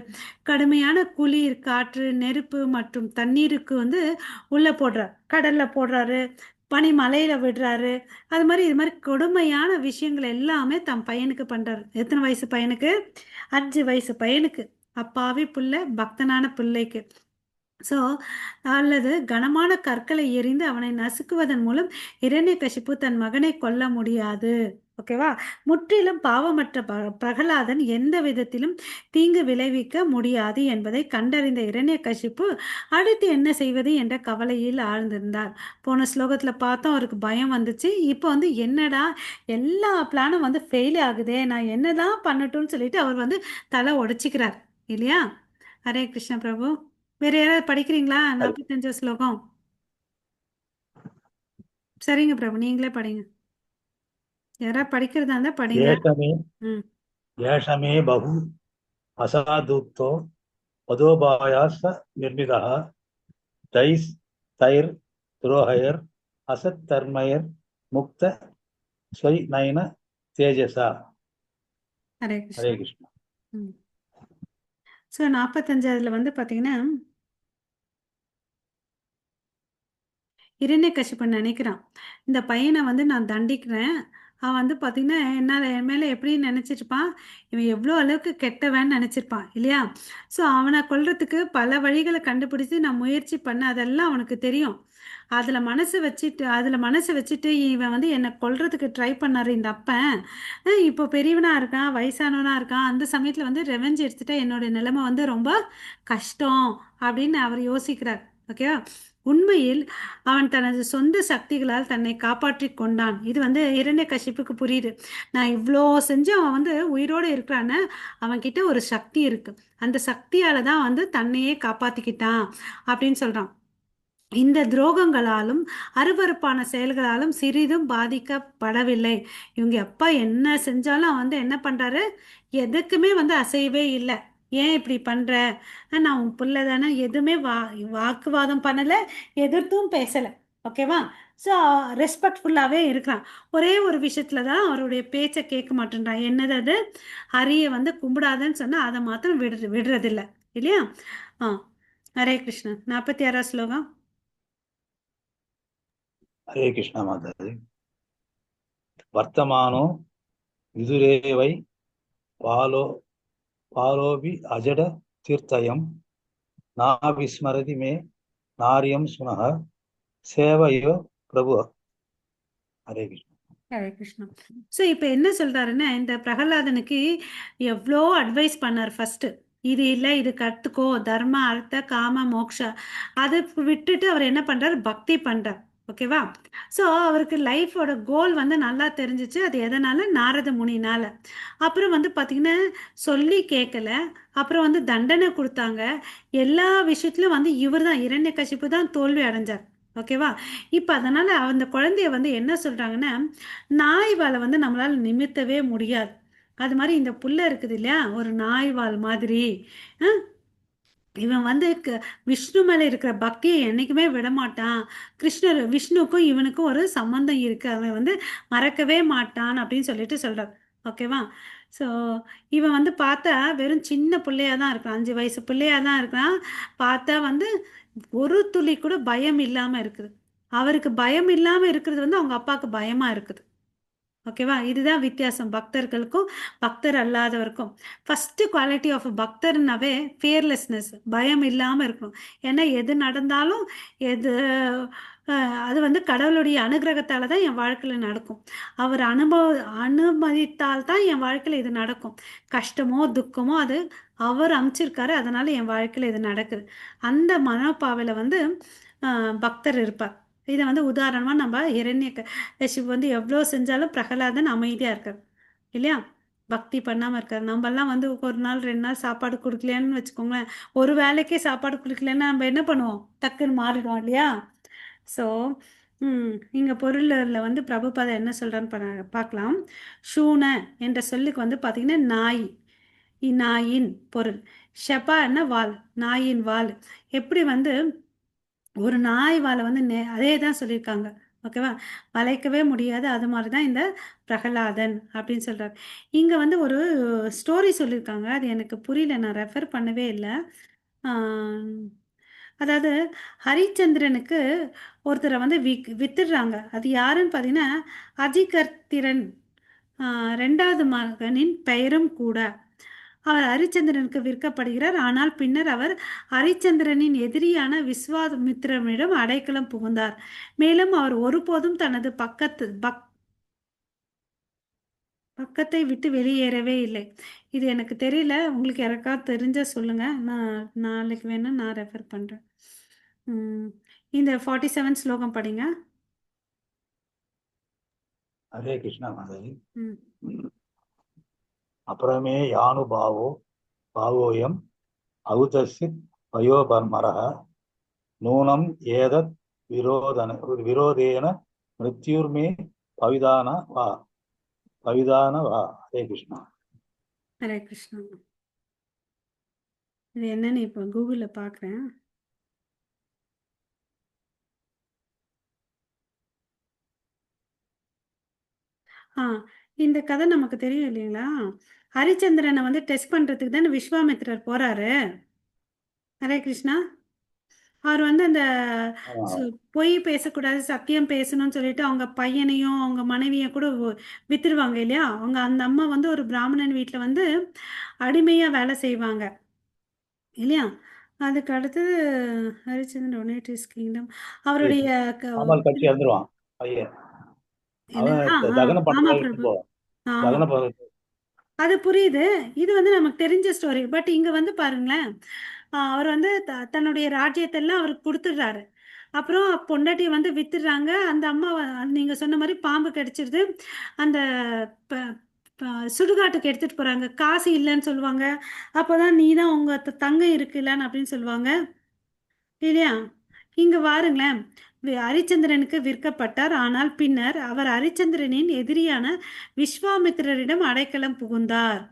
கடுமையான குளிர், காற்று, நெருப்பு மற்றும் தண்ணீருக்கு வந்து உள்ள போடுறார். கடல்ல போடுறாரு. பனி மலையில விடுறாரு. அது மாதிரி இது மாதிரி கொடுமையான விஷயங்கள் எல்லாமே தம் பையனுக்கு பண்றாரு. எத்தனை வயசு பையனுக்கு? 5 வயசு பையனுக்கு. அப்பாவி புள்ள, பக்தனான பிள்ளைக்கு. ஸோ அல்லது கனமான கற்களை எறிந்து அவனை நசுக்குவதன் மூலம் இரண்யகசிப்பு தன் மகனை கொல்ல முடியாது. ஓகேவா? முற்றிலும் பாவமற்ற பிரகலாதன் எந்த விதத்திலும் தீங்கு விளைவிக்க முடியாது என்பதை கண்டறிந்த இரண்யகசிப்பு அடுத்து என்ன செய்வது என்ற கவலையில் ஆழ்ந்திருந்தார். போன ஸ்லோகத்துல பார்த்தோம், அவருக்கு பயம் வந்துச்சு. இப்போ வந்து என்னடா எல்லா பிளானும் வந்து ஃபெயில் ஆகுதே, நான் என்னதான் பண்ணட்டும்னு சொல்லிட்டு அவர் வந்து தலை உடைச்சிக்கிறார் இல்லையா? ஹரே கிருஷ்ண பிரபு. வேற யாராவது படிக்கிறீங்களா? 45 ஸ்லோகம். சரிங்க பிரபு, நீங்களே படிங்க. யாராவது படிக்கிறதா இருந்தா படிங்க. ஏஷமே ம். ஏஷமே बहु असाधुत्वो मदोपायास निर्मितः तैस् तैर् द्रोहैर् असत्कर्मैर् मुक्त स्वैनयन तेजसा ஹரே हरे கிருஷ்ணா. कृष्ण ம். ஸோ 45 வந்து பார்த்தீங்கன்னா இரண்யகசிப்பன் நினைக்கிறான், இந்த பையனை வந்து நான் தண்டிக்கிறேன். அவன் வந்து பார்த்தீங்கன்னா என்னால் என் மேலே எப்படி நினச்சிருப்பான், இவன் எவ்வளோ அளவுக்கு கெட்டவன்னு நினச்சிருப்பான் இல்லையா? ஸோ அவனை கொல்றதுக்கு பல வழிகளை கண்டுபிடிச்சு நான் முயற்சி பண்ண அதெல்லாம் அவனுக்கு தெரியும். அதில் மனசு வச்சுட்டு இவன் வந்து என்னை கொல்றதுக்கு ட்ரை பண்ணாரு இந்த அப்பன். இப்போ பெரியவனாக இருக்கான், வயசானவனாக இருக்கான். அந்த சமயத்தில் வந்து ரெவெஞ்ச் எடுத்துட்டா என்னோட நிலைமை வந்து ரொம்ப கஷ்டம் அப்படின்னு அவர் யோசிக்கிறார். ஓகேவா? உண்மையில் அவன் தனது சொந்த சக்திகளால் தன்னை காப்பாற்றிக் கொண்டான். இது வந்து இரண்யகசிப்புக்கு புரியுது. நான் இவ்வளோ செஞ்சு அவன் வந்து உயிரோடு இருக்கிறான்னு அவன்கிட்ட ஒரு சக்தி இருக்கு. அந்த சக்தியால தான் வந்து தன்னையே காப்பாத்திக்கிட்டான் அப்படின்னு சொல்றான். இந்த துரோகங்களாலும் அருவருப்பான செயல்களாலும் சிறிதும் பாதிக்கப்படவில்லை. இவங்க அப்பா என்ன செஞ்சாலும் அவன் வந்து என்ன பண்றாரு? எதுக்குமே வந்து அசையவே இல்லை. ஏன் இப்படி பண்ற? நான் உன் புள்ள தானே, எதுவுமே வாக்குவாதம் பண்ணல, எதிர்த்தும் பேசல. ஓகேவா? ஸோ ரெஸ்பெக்ட்ஃபுல்லாகவே இருக்கிறான். ஒரே ஒரு விஷயத்துல தான் அவருடைய பேச்சை கேட்க மாட்டேன்றான். என்னது அது? ஹரியை வந்து கும்பிடாதன்னு சொன்னா அதை மாத்திரம் விடுறதில்ல இல்லையா? ஆ ஹரே கிருஷ்ணன். 46 ஸ்லோகம். हरे कृष्ण माता वर्तमानो विदुरे वै पालो पालोऽपि अजड तीर्थयं नाविस्मरति मे नार्यं सुनः सेवयो प्रभु हरे कृष्ण ஹரே கிருஷ்ணா. ஸோ இப்போ என்ன சொல்றாருன்னா, இந்த பிரகலாதனுக்கு எவ்வளோ அட்வைஸ் பண்ணார் ஃபர்ஸ்ட். இது இல்லை, இது கற்றுக்கோ, தர்ம அர்த்த காம மோக்ஷா. அதை விட்டுட்டு அவர் என்ன பண்றாரு? பக்தி பண்றார். ஓகேவா? ஸோ அவருக்கு லைஃபோட கோல் வந்து நல்லா தெரிஞ்சிச்சு. அது எதனால? நாரத முனினால. அப்புறம் வந்து பார்த்தீங்கன்னா, சொல்லி கேட்கல. அப்புறம் வந்து தண்டனை கொடுத்தாங்க. எல்லா விஷயத்திலும் வந்து இவர் தான் இரண்யகசிப்பு தான் தோல்வி அடைஞ்சார். ஓகேவா? இப்போ அதனால அந்த குழந்தைய வந்து என்ன சொல்றாங்கன்னா, நாய் வாலை வந்து நம்மளால நிமித்தவே முடியாது. அது மாதிரி இந்த புல்லை இருக்குது இல்லையா, ஒரு நாய் வால் மாதிரி. அஹ், இவன் வந்து விஷ்ணு மேல இருக்கிற பக்தியை என்னைக்குமே விடமாட்டான். கிருஷ்ணர் விஷ்ணுக்கும் இவனுக்கும் ஒரு சம்பந்தம் இருக்கு, அவன் வந்து மறக்கவே மாட்டான் அப்படின்னு சொல்லிட்டு சொல்றார். ஓகேவா? ஸோ இவன் வந்து பார்த்தா வெறும் சின்ன பிள்ளையா தான் இருக்கான், 5 வயசு பிள்ளையா தான் இருக்கான். பார்த்தா வந்து ஒரு துளி கூட பயம் இல்லாம இருக்குது. அவருக்கு பயம் இல்லாம இருக்கிறது வந்து அவங்க அப்பாவுக்கு பயமா இருக்குது. ஓகேவா? இதுதான் வித்தியாசம் பக்தர்களுக்கும் பக்தர் அல்லாதவருக்கும். ஃபர்ஸ்ட் குவாலிட்டி ஆஃப் பக்தர்னாவே ஃபியர்லெஸ்னஸ், பயம் இல்லாமல் இருக்கணும். ஏன்னா எது நடந்தாலும் எது அது வந்து கடவுளுடைய அனுகிரகத்தால் தான் என் வாழ்க்கையில் நடக்கும். அவர் அனுமதித்தால் தான் என் வாழ்க்கையில் இது நடக்கும். கஷ்டமோ துக்கமோ அது அவர் அமைச்சிருக்காரு, அதனால என் வாழ்க்கையில் இது நடக்குது. அந்த மனோபாவையில் வந்து பக்தர் இருப்பார். இதை வந்து உதாரணமாக நம்ம சிவ வந்து எவ்வளோ செஞ்சாலும் பிரகலாதன் அமைதியாக இருக்கார் இல்லையா? பக்தி பண்ணாமல் இருக்கார். நம்மெல்லாம் வந்து ஒரு நாள் 2 நாள் சாப்பாடு கொடுக்கலன்னு வச்சுக்கோங்களேன், ஒரு வேளைக்கே சாப்பாடு கொடுக்கலன்னா நம்ம என்ன பண்ணுவோம்? டக்குன்னு மாறிடுவோம் இல்லையா? ஸோ இங்கே பொருளில் வந்து பிரபுபாதா என்ன சொல்கிறான்னு பார்க்கலாம். ஷூன என்ற சொல்லுக்கு வந்து பார்த்திங்கன்னா நாய், நாயின் பொருள். ஷெப்பா என்ன வால், நாயின் வால். எப்படி வந்து ஒரு நாய் வாழை வந்து அதே தான் சொல்லியிருக்காங்க. ஓகேவா? வளைக்கவே முடியாது. அது மாதிரி தான் இந்த பிரகலாதன் அப்படின்னு சொல்கிறார். இங்கே வந்து ஒரு ஸ்டோரி சொல்லியிருக்காங்க, அது எனக்கு புரியல, நான் ரெஃபர் பண்ணவே இல்லை. அதாவது ஹரிச்சந்திரனுக்கு ஒருத்தரை வந்து வித்துடுறாங்க. அது யாருன்னு பார்த்தீங்கன்னா அஜிகர்த்திரன், 2வது மகனின் பெயரும் கூட. அவர் ஹரிச்சந்திரனுக்கு விற்கப்படுகிறார். ஆனால் பின்னர் அவர் ஹரிச்சந்திரனின் எதிரியான விஸ்வாமித்திரனிடம் அடைக்கலம் புகுந்தார். மேலும் அவர் ஒருபோதும் தனது பக்கத்தை விட்டு வெளியேறவே இல்லை. இது எனக்கு தெரியல, உங்களுக்கு யாருக்காவது தெரிஞ்ச சொல்லுங்க, நான் நாளைக்கு வேணா நான் ரெஃபர் பண்றேன். இந்த 47 ஸ்லோகம் படிங்க. ஹரே கிருஷ்ணா மாதாஜி. ம். அப்புறமே யானு பாவோயம் அவுதசித் வயோபர்மரः நூனம் ஏதத் விரோதேன மிருத்யுர்மே பவிதான வா ஹரே கிருஷ்ணா. ஹரே கிருஷ்ணா. இது என்னன்னு இப்போ கூகுளில் பார்க்குறேன். ஆ இந்த கதை நமக்கு தெரியும் இல்லைங்களா? ஹரிச்சந்திரனை வந்து டெஸ்ட் பண்ணுறதுக்கு தானே விஸ்வாமித்திரர் போகிறாரு. ஹரே கிருஷ்ணா. அவர் வந்து அந்த ஆமா. பொய் பேசக்கூடாது, சத்தியம் பேசணும்னு சொல்லிட்டு அவங்க பையனையும் அவங்க மனைவியை கூட வித்துருவாங்க இல்லையா? அவங்க அந்த அம்மா வந்து ஒரு பிராமணன் வீட்டில் வந்து அடிமையாக வேலை செய்வாங்க இல்லையா? அதுக்கு அடுத்தது ஹரிச்சந்திரன் டொனேட்டிவ்ஸ் கிங்டம், அவருடைய ஆமால் கட்சி இறந்துருவான் பையன். என்ன? அவன் ஆ ஆ தகன ஆமா பண்றதுக்கு பிரபு. போ ஆமா, தகன அது புரியுது. இது வந்து நமக்கு தெரிஞ்ச ஸ்டோரி. பட் இங்க வந்து பாருங்களேன், அவர் வந்து தன்னுடைய ராஜ்யத்தெல்லாம் அவருக்கு கொடுத்துடுறாரு. அப்புறம் பொண்டாட்டியை வந்து வித்துடுறாங்க. அந்த அம்மா நீங்க சொன்ன மாதிரி பாம்பு கடிச்சிருது. அந்த ப- சுடுகாட்டுக்கு எடுத்துட்டு போறாங்க. காசு இல்லைன்னு சொல்லுவாங்க. அப்போதான் நீ தான் உங்க தங்கம் இருக்குல்லன்னு அப்படின்னு சொல்லுவாங்க இல்லையா? இங்க வாருங்களேன், ஹரிச்சந்திரனுக்கு விற்கப்பட்டார். ஆனால் பின்னர் அவர் ஹரிச்சந்திரனின் எதிரியான விஸ்வாமித்திரரிடம் அடைக்கலம் புகுந்தார்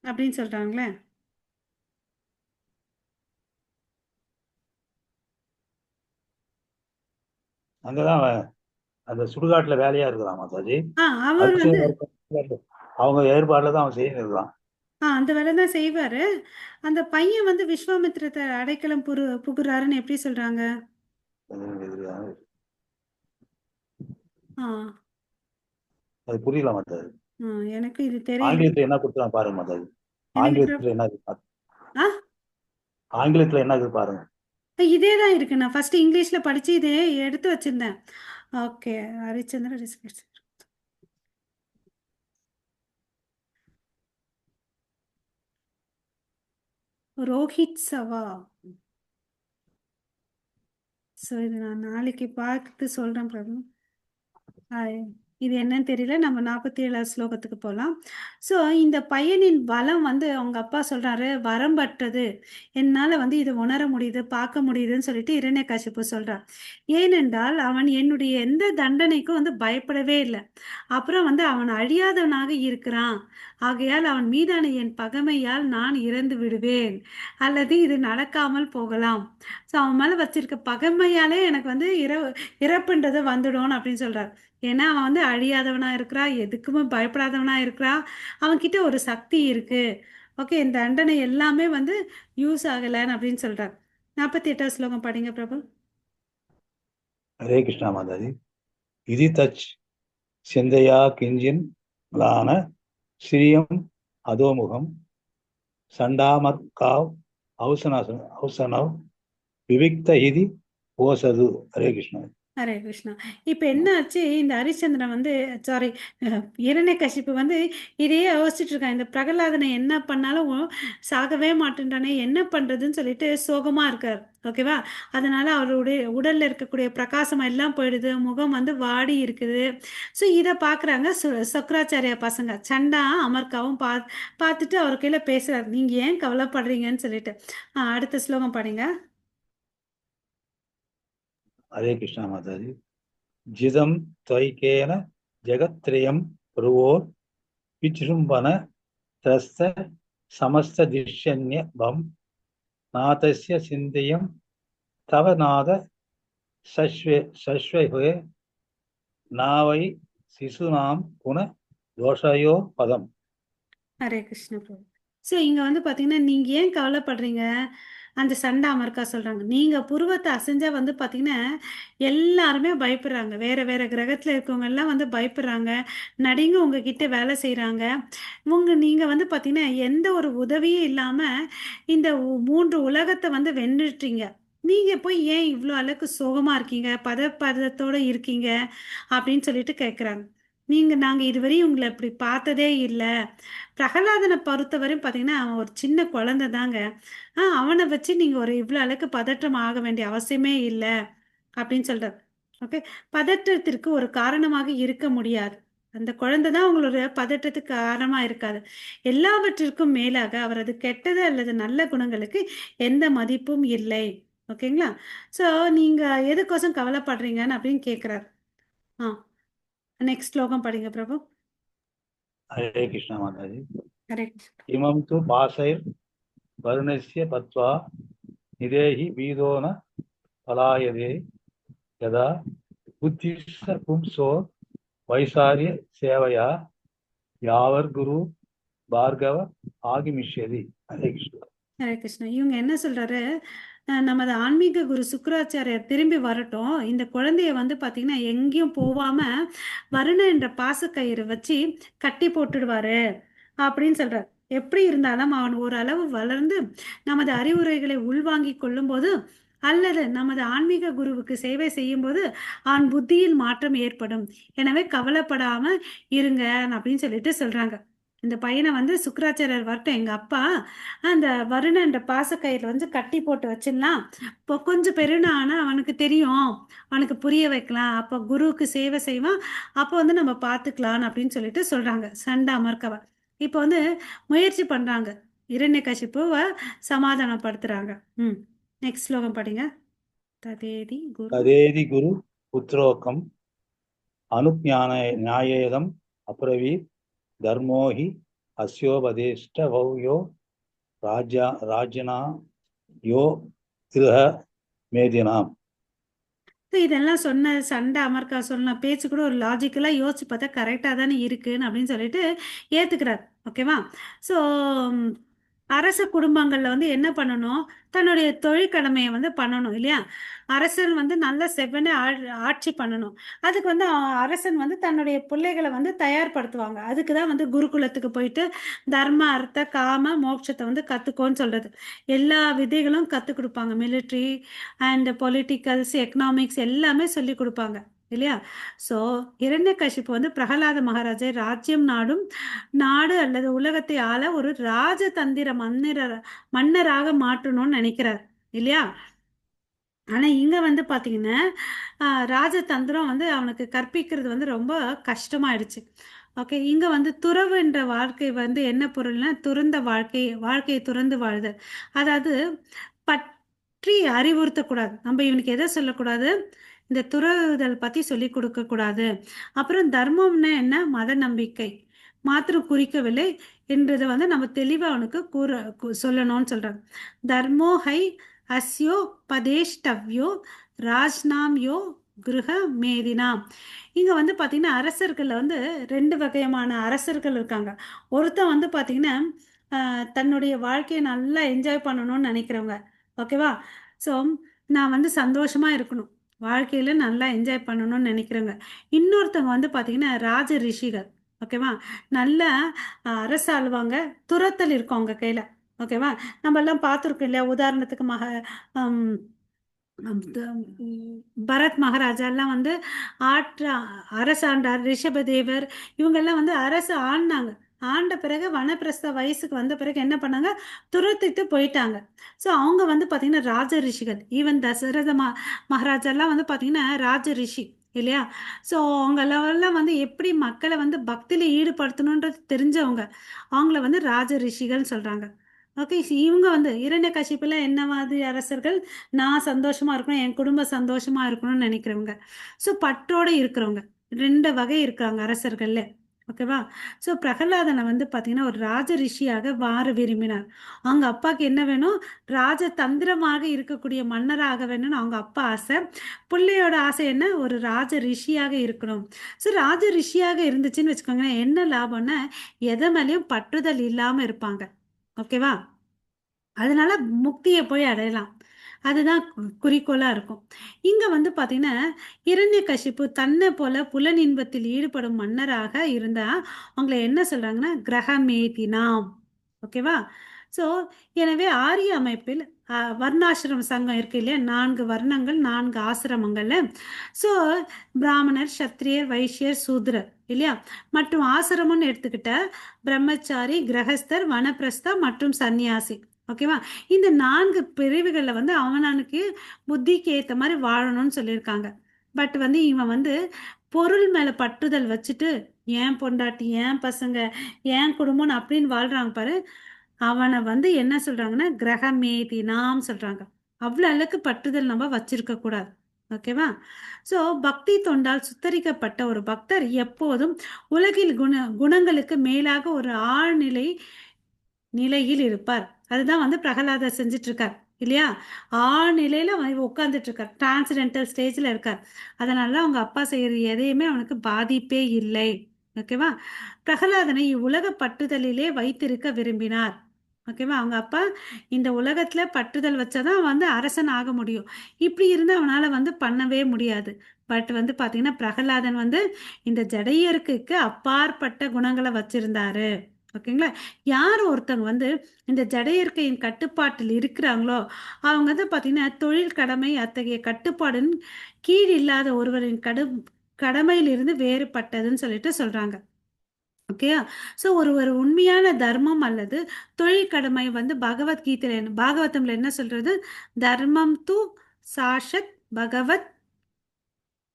அப்படின்னு சொல்றாங்களே. அங்கதான் அவன் அந்த சுடுகாட்டுல வேலையா இருக்கிறான் மாதாஜி. அவர் அதுக்கு வந்து அவங்க ஏற்பாடுல தான் அவன் செய்யறான். அந்த வேலை தான் செய்வாரு. அந்த பையன் வந்து விஸ்வாமித்திரத்தை அடைக்கலம் புகுறாருன்னு எப்படி சொல்றாங்க? ஆ அது புரியல மாதாஜி. ஆ, எனக்கு இது தெரியல. ஆங்கிலத்துல என்ன கொடுத்துறான் பாருங்க மாதாஜி. எனக்கு ஆங்கிலத்துல என்ன இருக்கு பாருங்க. ஆ ஆங்கிலத்துல என்ன இருக்கு பாருங்க. இதே தான் இருக்கு. நான் ஃபர்ஸ்ட் இங்கிலீஷ்ல படிச்சு இதே எடுத்து வச்சிருந்தேன். ஓகே. ஹரிச்சந்திர டிஸ்கஸ் ரோஹித் சவா ஸோ இது நான் நாளைக்கு பார்த்து சொல்றேன் பிரபு. ஆஹ் இது என்னன்னு தெரியல. நம்ம 47வது ஸ்லோகத்துக்கு போகலாம். ஸோ இந்த பையனின் பலம் வந்து அவங்க அப்பா சொல்றாரு, வரம்பற்றது. என்னால வந்து இதை உணர முடியுது, பார்க்க முடியுதுன்னு சொல்லிட்டு இரண்யகசிப்பு சொல்றார். ஏனென்றால் அவன் என்னுடைய எந்த தண்டனைக்கும் வந்து பயப்படவே இல்லை. அப்புறம் வந்து அவன் அழியாதவனாக இருக்கிறான். ஆகையால் அவன் மீதான என் பகைமையால் நான் இறந்து விடுவேன், அல்லது இது நடக்காமல் போகலாம். ஸோ அவன் மேல வச்சிருக்க பகைமையாலே எனக்கு வந்து இறப்புன்றது வந்துடும் அப்படின்னு சொல்றார். ஏன்னா அவன் வந்து அழியாதவனா இருக்கிறா, எதுக்குமே பயப்படாதவனா இருக்கிறா, அவன்கிட்ட ஒரு சக்தி இருக்கு. ஓகே, இந்த தண்டனை எல்லாமே வந்து யூஸ் ஆகலைன்னு அப்படின்னு சொல்றார். 48வது ஸ்லோகம் படிங்க பிரபு. हरे कृष्णा माता जी। इति तच् चिन्तया किञ्चिन् म्लान श्रियम् अधोमुखं सण्डामर्काव औसनौ विविक्त इति ओसदु। हरे कृष्ण। ஹரே கிருஷ்ணா. இப்போ என்ன ஆச்சு, இந்த ஹரிச்சந்திரன் வந்து சாரி இரண்யகசிப்பு வந்து இதையே யோசிச்சுட்டு இருக்கான். இந்த பிரகலாதனை என்ன பண்ணாலும் சாகவே மாட்டேன்றானே, என்ன பண்ணுறதுன்னு சொல்லிட்டு சோகமாக இருக்கார். ஓகேவா? அதனால அவருடைய உடலில் இருக்கக்கூடிய பிரகாசம் எல்லாம் போயிடுது, முகம் வந்து வாடி இருக்குது. ஸோ இதை பார்க்குறாங்க சுக்ராச்சாரியா பசங்க, சண்டா அமர்காவும் பார்த்துட்டு அவர் கீழே பேசுகிறார், நீங்கள் ஏன் கவலைப்படுறீங்கன்னு சொல்லிட்டு. அடுத்த ஸ்லோகம் படிங்க. हरे कृष्णा माता जी। जिदं त्वैकेन जगत्त्रयं प्रभोर् विजृम्भण त्रस्त समस्त दृश्यन्य बम नातस्य चिन्तयं तव नाद सश्वे हुए नावै शिशूनां पुन दोषयो पदम। ஹரே கிருஷ்ண பிரபு. ஸோ இங்கே வந்து பார்த்தீங்கன்னா, நீங்கள் ஏன் கவலைப்படுறீங்க, அந்த சண்டை அமர்க்கா சொல்கிறாங்க. நீங்கள் புருவத்தை அசைஞ்சா வந்து பார்த்தீங்கன்னா எல்லாருமே பயப்படுறாங்க. வேறு வேறு கிரகத்தில் இருக்கவங்க எல்லாம் வந்து பயப்படுறாங்க, நடிங்க உங்ககிட்ட வேலை செய்கிறாங்க. நீங்கள் வந்து பார்த்தீங்கன்னா எந்த ஒரு உதவியும் இல்லாமல் இந்த 3 உலகத்தை வந்து வென்றுட்டீங்க. நீங்கள் போய் ஏன் இவ்வளோ அளவுக்கு சோகமாக இருக்கீங்க, பதத்தோடு இருக்கீங்க அப்படின்னு சொல்லிட்டு கேட்குறாங்க. நாங்கள் இதுவரையும் உங்களை இப்படி பார்த்ததே இல்லை. பிரகலாதனை பொறுத்தவரையும் பார்த்தீங்கன்னா அவன் ஒரு சின்ன குழந்தை தாங்க. அவனை வச்சு நீங்கள் ஒரு இவ்வளோ அளவுக்கு பதற்றம் ஆக வேண்டிய அவசியமே இல்லை அப்படின்னு சொல்கிறார். ஓகே, பதற்றத்திற்கு ஒரு காரணமாக இருக்க முடியாது. அந்த குழந்தை தான் உங்களோட பதற்றத்துக்கு காரணமாக இருக்காது. எல்லாவற்றிற்கும் மேலாக அவரது கெட்டது அல்லது நல்ல குணங்களுக்கு எந்த மதிப்பும் இல்லை. ஓகேங்களா? ஸோ நீங்கள் எதுக்கோசம் கவலைப்படுறீங்கன்னு அப்படின்னு கேட்குறாரு. ஆ நெக்ஸ்ட் ஸ்லோகம் படிங்க பிரபு. हरे कृष्ण माता जी। கரெக்ட். इमं तु पाशैर् वर्णस्य पत्वा निदेहि वीदो न पलायते यदा बुद्धिस्स पुंसो वैसार्य सेवया यावर्गुरु भार्गव आगिमिष्यति। हरे कृष्ण। ஹரே கிருஷ்ணா. இவங்க என்ன சொல்றாரு, நமது ஆன்மீக குரு சுக்கராச்சாரியர் திரும்பி வரட்டும், இந்த குழந்தைய வந்து பார்த்தீங்கன்னா எங்கேயும் போகாம வருண என்ற பாசக்கயிறு வச்சு கட்டி போட்டுடுவாரு அப்படின்னு சொல்றார். எப்படி இருந்தாலும் அவன் ஓரளவு வளர்ந்து நமது அறிவுரைகளை உள்வாங்கிக் கொள்ளும்போது அல்லது நமது ஆன்மீக குருவுக்கு சேவை செய்யும்போது அவன் புத்தியில் மாற்றம் ஏற்படும். எனவே கவலைப்படாம இருங்க அப்படின்னு சொல்லிட்டு சொல்றாங்க. இந்த பையனை வந்து சுக்கராச்சாரியர் வரட்டும், எங்க அப்பா அந்த வருணன்ற பாசக்கயிறு வந்து கட்டி போட்டு வச்சிடலாம், இப்போ கொஞ்சம் பெருனானா அவனுக்கு தெரியும், அவனுக்கு புரிய வைக்கலாம், அப்போ குருவுக்கு சேவை செய்வான், அப்போ வந்து நம்ம பார்த்துக்கலான்னு அப்படின்னு சொல்லிட்டு சொல்றாங்க சண்டை அமர்க்கவ. இப்போ வந்து முயற்சி பண்றாங்க, இரண்யகசிப்புவை சமாதானப்படுத்துறாங்க. நெக்ஸ்ட் ஸ்லோகம் படிங்க. ததேதி குரு तदेदि गुरु पुत्रोकम अनुज्ञान न्यायेदम अब्रवीत् धर्मो हि अस्योपदेष्टवयो राज्यना यो गृह मेदिनाम। இதெல்லாம் சொன்ன சண்டை அமர்க்கா சொன்ன பேச்சு கூட ஒரு லாஜிக்கலாக யோசிச்சு பார்த்தா கரெக்டாக தானே இருக்குன்னு அப்படின்னு சொல்லிட்டு ஏற்றுக்கிறார். ஓகேவா? ஸோ அரச குடும்பங்களில் வந்து என்ன பண்ணணும், தன்னுடைய தொழில் கடமையை வந்து பண்ணணும் இல்லையா? அரசன் வந்து நல்ல செவ்வனே ஆட்சி பண்ணணும். அதுக்கு வந்து அரசன் வந்து தன்னுடைய பிள்ளைகளை வந்து தயார்படுத்துவாங்க. அதுக்கு தான் வந்து குருகுலத்துக்கு போயிட்டு தர்ம அர்த்த காம மோட்சத்தை வந்து கற்றுக்கோன்னு சொல்கிறது. எல்லா விதைகளும் கற்றுக் கொடுப்பாங்க. மிலிட்ரி அண்ட் பொலிட்டிக்கல்ஸ், எக்கனாமிக்ஸ் எல்லாமே சொல்லி கொடுப்பாங்க இல்லையா? ஸோ இரண்யகசிப்பு வந்து பிரகலாத மகாராஜை ராஜ்யம் நாடு அல்லது உலகத்தை ஆள ஒரு ராஜதந்திர மன்னராக மாற்றணும்னு நினைக்கிறார் இல்லையா? ஆனா இங்க வந்து பாத்தீங்கன்னா ராஜதந்திரம் வந்து அவனுக்கு கற்பிக்கிறது வந்து ரொம்ப கஷ்டமாயிடுச்சு. ஓகே, இங்க வந்து துறவு என்ற வாழ்க்கை வந்து என்ன பொருள்னா துறந்த வாழ்க்கையை துறந்து வாழுதல். அதாவது பற்றி அறிவுறுத்தக்கூடாது, நம்ம இவனுக்கு எதை சொல்லக்கூடாது, இந்த துறவுதல் பத்தி சொல்லி கொடுக்க கூடாது. அப்புறம் தர்மம்னா என்ன, மத நம்பிக்கை மாத்திரம் குறிக்கவில்லை என்றதை வந்து நம்ம தெளிவா அவனுக்கு சொல்லணும்னு சொல்றாங்க. தர்மோ ஹை அஸ்யோ பதேஷ்டவ்யோ ராஜ்நாம்யோ கிருஹ மேதினாம். இங்க வந்து பாத்தீங்கன்னா அரசர்கள் வந்து ரெண்டு வகையான அரசர்கள் இருக்காங்க. ஒருத்தன் வந்து பாத்தீங்கன்னா தன்னுடைய வாழ்க்கையை நல்லா என்ஜாய் பண்ணணும்னு நினைக்கிறவங்க. ஓகேவா? ஸோ நான் வந்து சந்தோஷமா இருக்கணும், வாழ்க்கையில நல்லா என்ஜாய் பண்ணணும்னு நினைக்கிறவங்க. இன்னொருத்தவங்க வந்து பாத்தீங்கன்னா ராஜ ரிஷிகள். ஓகேவா? நல்ல அரசாளுவாங்க, துரத்தல் இருக்கும் அவங்க கையில. ஓகேவா? நம்ம எல்லாம் பார்த்துருக்கோம் இல்லையா, உதாரணத்துக்கு ஹம், பரத் மகாராஜா எல்லாம் வந்து ஆற்ற அரசாண்டார். ரிஷபதேவர் இவங்கெல்லாம் வந்து அரசு ஆண்டாங்க. ஆண்ட பிறகு வனப்பிரஸ்த வயசுக்கு வந்த பிறகு என்ன பண்ணாங்க, துரத்திட்டு போயிட்டாங்க. ஸோ அவங்க வந்து பார்த்தீங்கன்னா ராஜ ரிஷிகள். ஈவன் தசரத மகாராஜாலாம் வந்து பார்த்தீங்கன்னா ராஜ ரிஷி இல்லையா? ஸோ அவங்களெல்லாம் வந்து எப்படி மக்களை வந்து பக்தியில ஈடுபடுத்தணுன்றது தெரிஞ்சவங்க. அவங்கள வந்து ராஜ ரிஷிகள்னு சொல்றாங்க. ஓகே, இவங்க வந்து இரண்யகசிப்புல என்ன மாதிரி அரசர்கள், நான் சந்தோஷமா இருக்கணும், என் குடும்பம் சந்தோஷமா இருக்கணும்னு நினைக்கிறவங்க. ஸோ பற்றோட இருக்கிறவங்க ரெண்டு வகை இருக்காங்க அரசர்கள்ல. ஓகேவா? ஸோ பிரகலாதனை வந்து பார்த்தீங்கன்னா ஒரு ராஜ ரிஷியாக வார விரும்பினார். அவங்க அப்பாவுக்கு என்ன வேணும், ராஜதந்திரமாக இருக்கக்கூடிய மன்னராக வேணும்னு அவங்க அப்பா ஆசை. பிள்ளையோட ஆசை என்ன, ஒரு ராஜ ரிஷியாக இருக்கணும். ஸோ ராஜ ரிஷியாக இருந்துச்சுன்னு வச்சுக்கோங்களேன், என்ன லாபம்னா எதை மேலேயும் பற்றுதல் இல்லாமல் இருப்பாங்க. ஓகேவா? அதனால முக்தியை போய் அடையலாம். அதுதான் குறிக்கோளா இருக்கும். இங்க வந்து பாத்தீங்கன்னா இரண்யகசிப்பு தன்னை போல புலன் இன்பத்தில் ஈடுபடும் மன்னராக இருந்தா அவங்கள என்ன சொல்றாங்கன்னா கிரகமேதினாம். ஓகேவா? ஸோ எனவே ஆரிய அமைப்பில் வர்ணாசிரம சங்கம் இருக்கு இல்லையா, 4 வர்ணங்கள் 4 ஆசிரமங்கள்ல. ஸோ பிராமணர், சத்திரியர், வைஷ்யர், சூத்ரர் இல்லையா, மற்றும் ஆசிரமம்னு எடுத்துக்கிட்ட பிரம்மச்சாரி, கிரகஸ்தர், வனப்பிரஸ்தா மற்றும் சந்நியாசி. ஓகேவா? இந்த 4 பிரிவுகளில் வந்து அவனுக்கு புத்திக்கு ஏற்ற மாதிரி வாழணும்னு சொல்லியிருக்காங்க. பட் வந்து இவன் வந்து பொருள் மேலே பற்றுதல் வச்சுட்டு ஏன் பொண்டாட்டி, ஏன் பசங்க, ஏன் குடும்பம்னு அப்படின்னு வாழ்றாங்க பாரு. அவனை வந்து என்ன சொல்றாங்கன்னா கிரகமேதினாம் சொல்றாங்க. அவ்வளோ அளவுக்கு பற்றுதல் நம்ம வச்சிருக்க கூடாது. ஓகேவா? ஸோ பக்தி தொண்டால் சுத்தரிக்கப்பட்ட ஒரு பக்தர் எப்போதும் உலகில் குணங்களுக்கு மேலாக ஒரு ஆழ்நிலை நிலையில் இருப்பார். அதுதான் வந்து பிரகலாதர் செஞ்சுட்டு இருக்கார் இல்லையா? ஆழ்நிலையில உட்கார்ந்துட்டு இருக்கார், டிரான்சிடென்டல் ஸ்டேஜ்ல இருக்கார். அதனால அவங்க அப்பா செய்யறது எதையுமே அவனுக்கு பாதிப்பே இல்லை. ஓகேவா? பிரகலாதனை இவ்வுலக பட்டுதலிலே வைத்திருக்க விரும்பினார். ஓகேவா? அவங்க அப்பா இந்த உலகத்துல பட்டுதல் வச்சாதான் அவன் வந்து அரசன் ஆக முடியும். இப்படி இருந்து அவனால வந்து பண்ணவே முடியாது. பட் வந்து பாத்தீங்கன்னா பிரகலாதன் வந்து இந்த ஜடையருக்கு அப்பாற்பட்ட குணங்களை வச்சிருந்தாரு. ஓகேங்களா? யார் ஒருத்தவங்க வந்து இந்த ஜடையற்கையின் கட்டுப்பாட்டில் இருக்கிறாங்களோ அவங்க வந்து பார்த்தீங்கன்னா தொழில் கடமை அத்தகைய கட்டுப்பாடின் கீழ் இல்லாத ஒருவரின் கடமையிலிருந்து வேறுபட்டதுன்னு சொல்லிட்டு சொல்றாங்க. ஓகேயா? ஸோ ஒரு உண்மையான தர்மம் அல்லது தொழில் கடமை வந்து பாகவதம்ல என்ன சொல்றது, தர்மம் து சாஷத் பகவத்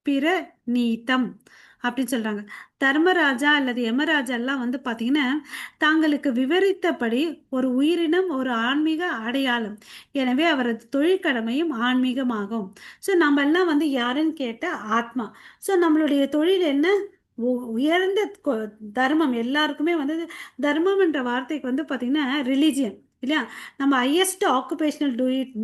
பிற நீத்தம் அப்படின்னு சொல்றாங்க. தர்மராஜா அல்லது யமராஜா எல்லாம் வந்து பாத்தீங்கன்னா தாங்களுக்கு விவரித்தபடி ஒரு உயிரினம் ஒரு ஆன்மீக அடையாளம். எனவே அவரது தொழிற்கடமையும் ஆன்மீகமாகும். ஸோ நம்ம எல்லாம் வந்து யாருன்னு கேட்ட ஆத்மா. ஸோ நம்மளுடைய தொழில் என்ன, உயர்ந்த தர்மம். எல்லாருக்குமே வந்து தர்மம் என்ற வார்த்தைக்கு வந்து பாத்தீங்கன்னா ரிலிஜியன் இல்லையா, நம்ம ஹையஸ்ட் ஆக்குபேஷனல்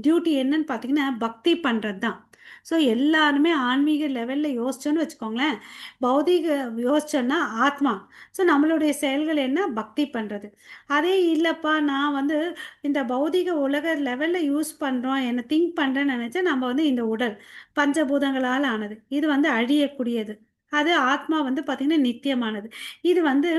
டியூட்டி என்னன்னு பார்த்தீங்கன்னா பக்தி பண்ணுறது தான். ஸோ எல்லாருமே ஆன்மீக லெவலில் யோசிச்சோன்னு வச்சுக்கோங்களேன், பௌதிக யோசிச்சோன்னா ஆத்மா. ஸோ நம்மளுடைய செயல்கள் என்ன, பக்தி பண்ணுறது. அதே இல்லைப்பா நான் வந்து இந்த பௌதிக உலக லெவலில் யூஸ் பண்ணுறோம், என்ன திங்க் பண்ணுறேன்னு நினச்சா நம்ம வந்து இந்த உடல் பஞ்சபூதங்களால் ஆனது, இது வந்து அழியக்கூடியது. அது ஆத்மா வந்து பார்த்திங்கன்னா நித்தியமானது. இது வந்து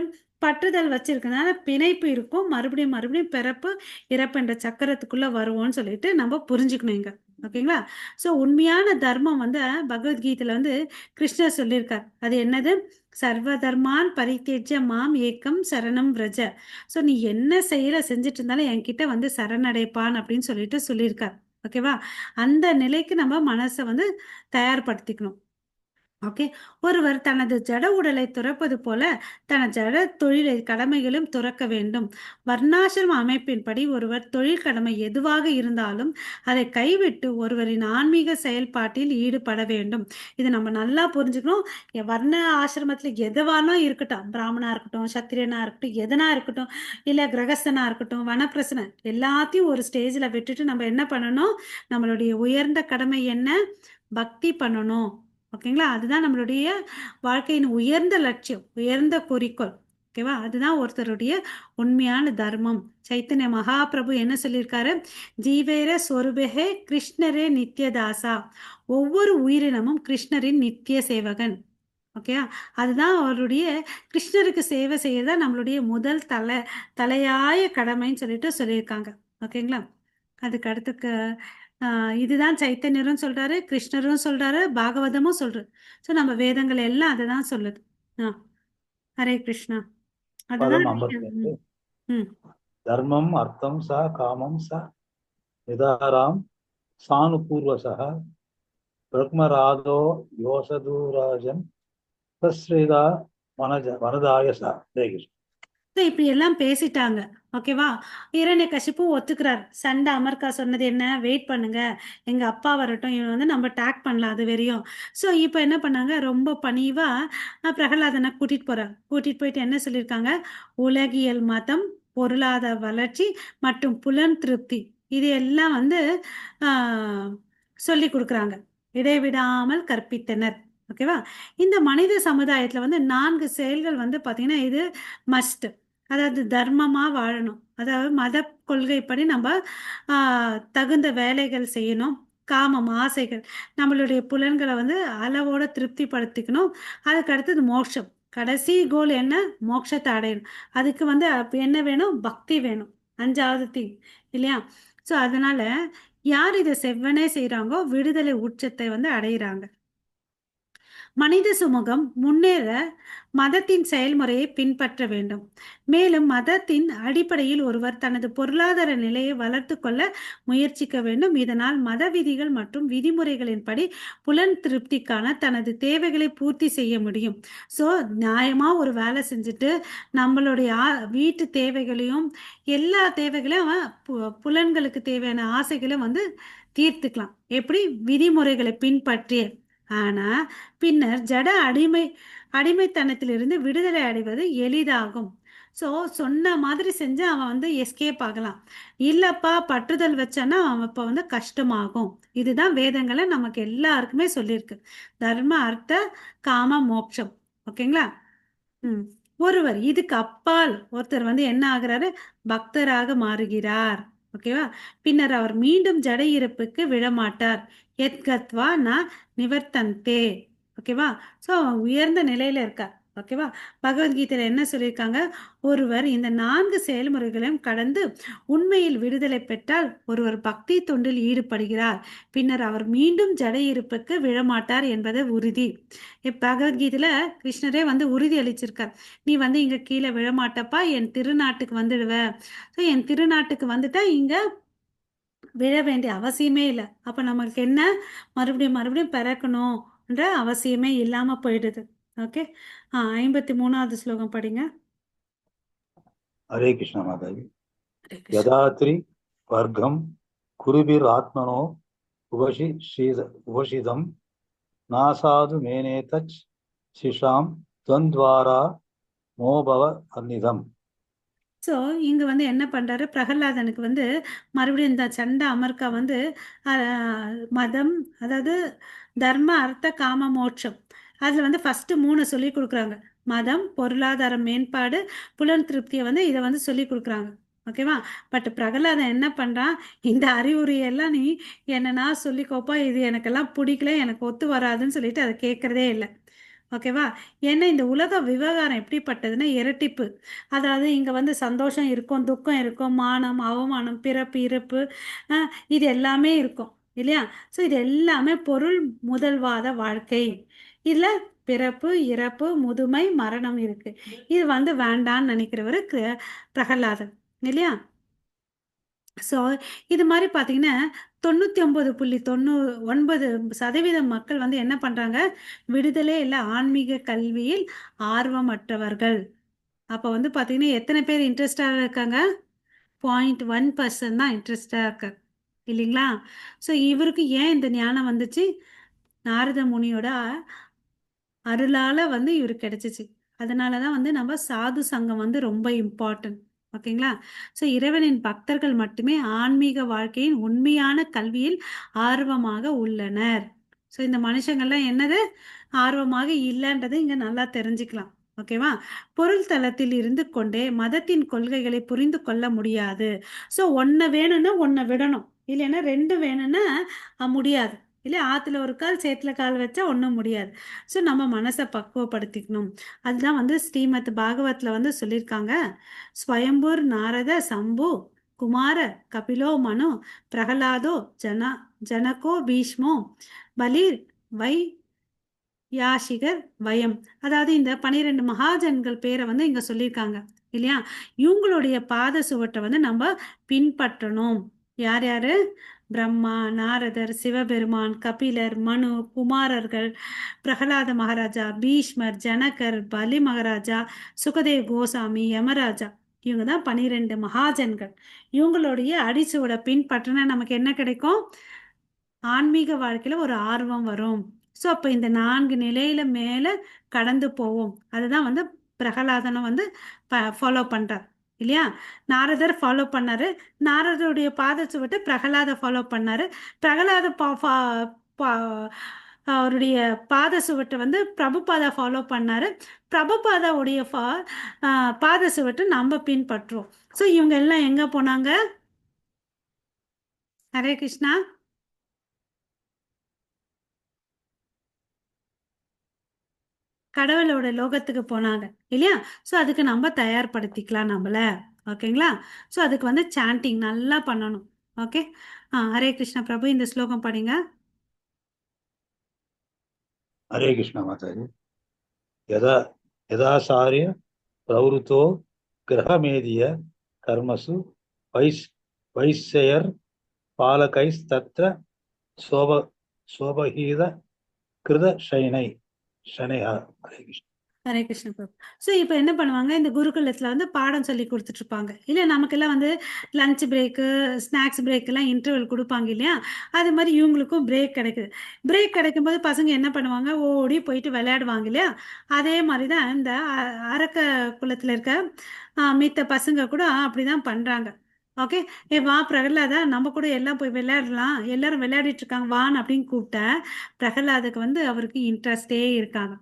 பற்றுதல் வச்சிருக்கனால பிணைப்பு இருக்கும், மறுபடியும் மறுபடியும் பிறப்பு இறப்பு என்ற சக்கரத்துக்குள்ள வருவோம்னு சொல்லிட்டு நம்ம புரிஞ்சுக்கணும் இங்க. ஓகேங்களா? ஸோ உண்மையான தர்மம் வந்து பகவத்கீதையில வந்து கிருஷ்ணர் சொல்லியிருக்கார். அது என்னது, சர்வ தர்மான் பரித்தேஜ்ய மாம் ஏக்கம் சரணம் விரஜ. ஸோ நீ என்ன செயலை செஞ்சுட்டு இருந்தாலும் என்கிட்ட வந்து சரணடைப்பான் அப்படின்னு சொல்லிட்டு சொல்லியிருக்கார். ஓகேவா? அந்த நிலைக்கு நம்ம மனசை வந்து தயார்படுத்திக்கணும். ஓகே. ஒருவர் தனது ஜட உடலை துறப்பது போல தன ஜட தொழிலை கடமைகளும் துறக்க வேண்டும். வர்ணாசிரம அமைப்பின்படி ஒருவர் தொழில் கடமை எதுவாக இருந்தாலும் அதை கைவிட்டு ஒருவரின் ஆன்மீக செயல்பாட்டில் ஈடுபட வேண்டும். இது நம்ம நல்லா புரிஞ்சுக்கணும். வர்ண ஆசிரமத்துல எதுவானா இருக்கட்டும், பிராமணா இருக்கட்டும், சத்திரியனா இருக்கட்டும், எதனா இருக்கட்டும், இல்ல கிரகஸ்தனா இருக்கட்டும், வனப்பிரசன எல்லாத்தையும் ஒரு ஸ்டேஜ்ல விட்டுட்டு நம்ம என்ன பண்ணணும்? நம்மளுடைய உயர்ந்த கடமை என்ன? பக்தி பண்ணணும். ஓகேங்களா? அதுதான் நம்மளுடைய வாழ்க்கையின் உயர்ந்த லட்சியம், உயர்ந்த குறிக்கோள். ஓகேவா? அதுதான் ஒருத்தருடைய உண்மையான தர்மம். சைத்தன்ய மகாபிரபு என்ன சொல்லியிருக்காரு? ஜீவேர சொருபெஹே கிருஷ்ணரே நித்யதாசா. ஒவ்வொரு உயிரினமும் கிருஷ்ணரின் நித்திய சேவகன். ஓகேயா? அதுதான் அவருடைய கிருஷ்ணருக்கு சேவை செய்யறதா நம்மளுடைய முதல் தலையாய கடமைன்னு சொல்லிட்டு சொல்லியிருக்காங்க. ஓகேங்களா? அதுக்கு அடுத்து இதுதான் சைத்தன்யரும் சொல்றாரு, கிருஷ்ணரும் சொல்றாரு, பாகவதமும் சொல்றாரு. ஸோ நம்ம வேதங்கள் எல்லாம் அதை தான் சொல்லுது. ஆ ஹரே கிருஷ்ணா. அதுதான் பதம் நீங்க 52. ம் தர்மம் அர்த்தம் ச காமம் ச நிதாராம் சானுபூர்வசः பிரக்மராதோ யோசதூராஜன் தஸ்ரீதா வனதாய ச. ஹரே கிருஷ்ணா. ஸோ இப்படி எல்லாம் பேசிட்டாங்க. ஓகேவா? இரண்யகசிப்பு ஒத்துக்கிறார். சண்டை அமர்க்கா சொன்னது என்ன? வெயிட் பண்ணுங்க, எங்க அப்பா வரட்டும், இவன் வந்து நம்ம டேக் பண்ணலாம் அது வரையும். ஸோ இப்போ என்ன பண்ணாங்க? ரொம்ப பணிவா பிரகலாதனை கூட்டிட்டு போறாங்க. கூட்டிட்டு போயிட்டு என்ன சொல்லியிருக்காங்க? உலகியல் மதம், பொருளாதார வளர்ச்சி மற்றும் புலன் திருப்தி இது எல்லாம் வந்து சொல்லி கொடுக்குறாங்க. இடைவிடாமல் கற்பித்தனர். ஓகேவா? இந்த மனித சமுதாயத்துல வந்து 4 செயல்கள் வந்து பாத்தீங்கன்னா இது மஸ்ட். அதாவது தர்மமா வாழணும். அதாவது மத கொள்கைப்படி நம்ம தகுந்த வேலைகள் செய்யணும். காமம் ஆசைகள் நம்மளுடைய புலன்களை வந்து அளவோட திருப்திப்படுத்திக்கணும். அதுக்கு அடுத்தது மோட்சம். கடைசி கோல் என்ன? மோட்சத்தை அடையணும். அதுக்கு வந்து என்ன வேணும்? பக்தி வேணும். 5வது தீ இல்லையா? ஸோ அதனால யார் இதை செவ்வனே செய்றாங்கோ விடுதலை உச்சத்தை வந்து அடையிறாங்க. மனித சமூகம் முன்னேற மதத்தின் செயல்முறையை பின்பற்ற வேண்டும். மேலும் மதத்தின் அடிப்படையில் ஒருவர் தனது பொருளாதார நிலையை வளர்த்து கொள்ள முயற்சிக்க வேண்டும். இதனால் மத விதிகள் மற்றும் விதிமுறைகளின்படி புலன் திருப்திக்கான தனது தேவைகளை பூர்த்தி செய்ய முடியும். ஸோ நியாயமா ஒரு வேலை செஞ்சுட்டு நம்மளுடைய வீட்டு தேவைகளையும் எல்லா தேவைகளையும் அவன் புலன்களுக்கு தேவையான ஆசைகளை வந்து தீர்த்துக்கலாம். எப்படி? விதிமுறைகளை பின்பற்றிய. ஆனா பின்னர் ஜட அடிமைத்தனத்திலிருந்து விடுதலை அடைவது எளிதாகும். ஸோ சொன்ன மாதிரி செஞ்சு அவன் வந்து எஸ்கேப் ஆகலாம். இல்லப்பா பற்றுதல் வச்சானா அவன் இப்போ வந்து கஷ்டமாகும். இதுதான் வேதங்களை நமக்கு எல்லாருக்குமே சொல்லியிருக்கு. தர்ம அர்த்த காம மோட்சம். ஓகேங்களா? ம். ஒருவர் இதுக்கு அப்பால் ஒருத்தர் வந்து என்ன ஆகுறாரு? பக்தராக மாறுகிறார். ஓகேவா? பின்னர் அவர் மீண்டும் ஜட இருப்புக்கு விழமாட்டார். எத்கத்வா ந நிவர்த்தந்தே. ஓகேவா? ஸோ உயர்ந்த நிலையில இருக்கார். ஓகேவா? பகவத்கீதையில என்ன சொல்லியிருக்காங்க? ஒருவர் இந்த 4 செயல்முறைகளையும் கடந்து உண்மையில் விடுதலை பெற்றால் ஒருவர் பக்தி தொண்டில் ஈடுபடுகிறார். பின்னர் அவர் மீண்டும் ஜட இருப்புக்கு விழமாட்டார் என்பது உறுதி. பகவத்கீதையில கிருஷ்ணரே வந்து உறுதி அளிச்சிருக்கார். நீ வந்து இங்க கீழே விழமாட்டப்பா, என் திருநாட்டுக்கு வந்துடுவ. ஸோ என் திருநாட்டுக்கு வந்துட்டா இங்க விழ வேண்டிய அவசியமே இல்லை. அப்ப நமக்கு என்ன? மறுபடியும் மறுபடியும் பிறக்கணும்ன்ற அவசியமே இல்லாம போயிடுது. ஓகே. 53வது ஸ்லோகம் படிங்க. ஹரே கிருஷ்ணா மாதாஜி. ஹரே கிருஷ்ணா. யதாத்ரி வர்க்கம் குருபிர் ஆத்மனோ உபஷிதம் நாசாது மேனேதச் சிஷாம் துவந்த்வாரா மோபவ அந்நிதம். ஸோ இங்க வந்து என்ன பண்றாரு? பிரகலாதனுக்கு வந்து மறுபடியும் இந்த சண்டை அமர்க்கா வந்து மதம், அதாவது தர்ம அர்த்த காம மோட்சம், அதுல வந்து ஃபர்ஸ்ட் 3 சொல்லி கொடுக்குறாங்க. மதம், பொருளாதார மேம்பாடு, புலன் திருப்தியை வந்து இதை வந்து சொல்லி கொடுக்குறாங்க. ஓகேவா? பட் பிரகலாதன் என்ன பண்றான்? இந்த அறிவுரையெல்லாம் நீ என்னன்னா சொல்லிக்கோப்பா, இது எனக்கெல்லாம் பிடிக்கல, எனக்கு ஒத்து வராதுன்னு சொல்லிட்டு அதை கேட்கறதே இல்லை. ஓகேவா? ஏன்னா இந்த உலக விவகாரம் எப்படிப்பட்டதுன்னா இரட்டிப்பு. அதாவது இங்க வந்து சந்தோஷம் இருக்கும், துக்கம் இருக்கும், மானம், அவமானம், பிறப்பு, இறப்பு, இது எல்லாமே இருக்கும் இல்லையா? ஸோ இது எல்லாமே பொருள் முதல்வாத வாழ்க்கை. இதுல பிறப்பு, இறப்பு, முதுமை, மரணம் இருக்கு. இது வந்து வேண்டான்னு நினைக்கிறவரு பிரகலாதன் இல்லையா? ஸோ இது மாதிரி பார்த்தீங்கன்னா 99.9% மக்கள் வந்து என்ன பண்றாங்க, விடுதலை இல்ல ஆன்மீக கல்வியில் ஆர்வமற்றவர்கள். அப்ப வந்து பாத்தீங்கன்னா எத்தனை பேர் இன்ட்ரெஸ்டா இருக்காங்க? 0.1% தான் இன்ட்ரெஸ்டா இருக்காங்க இல்லைங்களா? ஸோ இவருக்கு ஏன் இந்த ஞானம் வந்துச்சு? நாரத முனியோட அருளால வந்து இவருக்கு கிடைச்சிச்சு. அதனால தான் வந்து நம்ம சாது சங்கம் வந்து ரொம்ப இம்பார்ட்டன்ட். ஓகேங்களா? ஸோ இறைவனின் பக்தர்கள் மட்டுமே ஆன்மீக வாழ்க்கையின் உண்மையான கல்வியில் ஆர்வமாக உள்ளனர். ஸோ இந்த மனுஷங்கள்லாம் என்னது ஆர்வமாக இல்லைன்றது இங்க நல்லா தெரிஞ்சுக்கலாம். ஓகேவா? பொருள் தளத்தில் இருந்து கொண்டே மதத்தின் கொள்கைகளை புரிந்து கொள்ள முடியாது. ஸோ ஒன்றை வேணும்னா ஒன்றை விடணும், இல்லைன்னா ரெண்டு வேணும்னா முடியாது. இல்லை ஆற்றுல ஒரு கால் சேத்துல கால் வச்சா ஒன்றும் முடியாது. ஸோ நம்ம மனசை பக்குவப்படுத்திக்கணும். அதுதான் வந்து ஸ்ரீமத் பாகவத்தில் வந்து சொல்லியிருக்காங்க. ஸ்வயம்பூர் நாரத சம்பு குமார கபிலோ மனு பிரகலாதோ ஜனகோ பீஷ்மோ பலீர் வை யாஷிகர் வயம். அதாவது இந்த 12 மகாஜன்கள் பேரை வந்து இங்க சொல்லியிருக்காங்க இல்லையா? இவங்களுடைய பாத சுவட்டை வந்து நம்ம பின்பற்றணும். யார் யாரு? பிரம்மா, நாரதர், சிவபெருமான், கபிலர், மனு, குமாரர்கள், பிரகலாத மகாராஜா, பீஷ்மர், ஜனகர், பலி மகாராஜா, சுகதேவ் கோசாமி, யமராஜா. இவங்க தான் 12 மகாஜன்கள். இவங்களுடைய அடிச்சுவடை பின்பற்றினா நமக்கு என்ன கிடைக்கும்? ஆன்மீக வாழ்க்கையில ஒரு ஆர்வம் வரும். ஸோ அப்போ இந்த 4 நிலையில மேல கடந்து போவோம். அதுதான் வந்து பிரகலாதனை வந்து ஃபாலோ பண்றார் இல்லையா? நாரதர் ஃபாலோ பண்ணாரு. நாரதருடைய பாத சுவட்டை பிரகலாத ஃபாலோ பண்ணாரு. பிரகலாத அவருடைய பாத சுவட்டை வந்து பிரபுபாதா ஃபாலோ பண்ணாரு. பிரபுபாதாவுடைய பாத சுவட்டை நம்ம பின்பற்றுவோம். ஸோ இவங்க எல்லாம் எங்க போனாங்க? ஹரே கிருஷ்ணா. கடவுளோட லோகத்துக்கு போனாங்க இல்லையா? ஸோ அதுக்கு நம்ம தயார்படுத்திக்கலாம் நம்மள. ஓகேங்களா? ஸோ அதுக்கு வந்து சாண்டிங் நல்லா பண்ணணும். ஓகே. ஹரே கிருஷ்ணா பிரபு, இந்த ஸ்லோகம் படிங்க. हरे कृष्ण माताजी। यदा यदाचार्य प्रवृत्तो ग्रहमेदीय कर्मसु वैस् वैश्यैर् पालकैस्तत्र शोभ शोभहीद कृत शनै शनैः। हरे कृष्ण। ஹரே கிருஷ்ண பிரபு. ஸோ இப்போ என்ன பண்ணுவாங்க, இந்த குருகுலத்தில் வந்து பாடம் சொல்லி கொடுத்துட்டு இருப்பாங்க இல்லை? நமக்கெல்லாம் வந்து லஞ்ச் பிரேக்கு, ஸ்நாக்ஸ் பிரேக்கெல்லாம் இன்டர்வல் கொடுப்பாங்க இல்லையா? அது மாதிரி இவங்களுக்கும் பிரேக் கிடைக்குது. பிரேக் கிடைக்கும்போது பசங்க என்ன பண்ணுவாங்க, ஓடி போயிட்டு விளையாடுவாங்க இல்லையா? அதே மாதிரி தான் இந்த அரக்க குலத்தில் இருக்க மித்த பசங்க கூட அப்படிதான் பண்ணுறாங்க. ஓகே. வா பிரகலாதா, நம்ம கூட எல்லாம் போய் விளையாடலாம், எல்லாரும் விளையாடிட்டு இருக்காங்க வான்னு அப்படின்னு கூப்பிட்டேன். பிரகலாதுக்கு வந்து அவருக்கு இன்ட்ரெஸ்டே இருக்காங்க.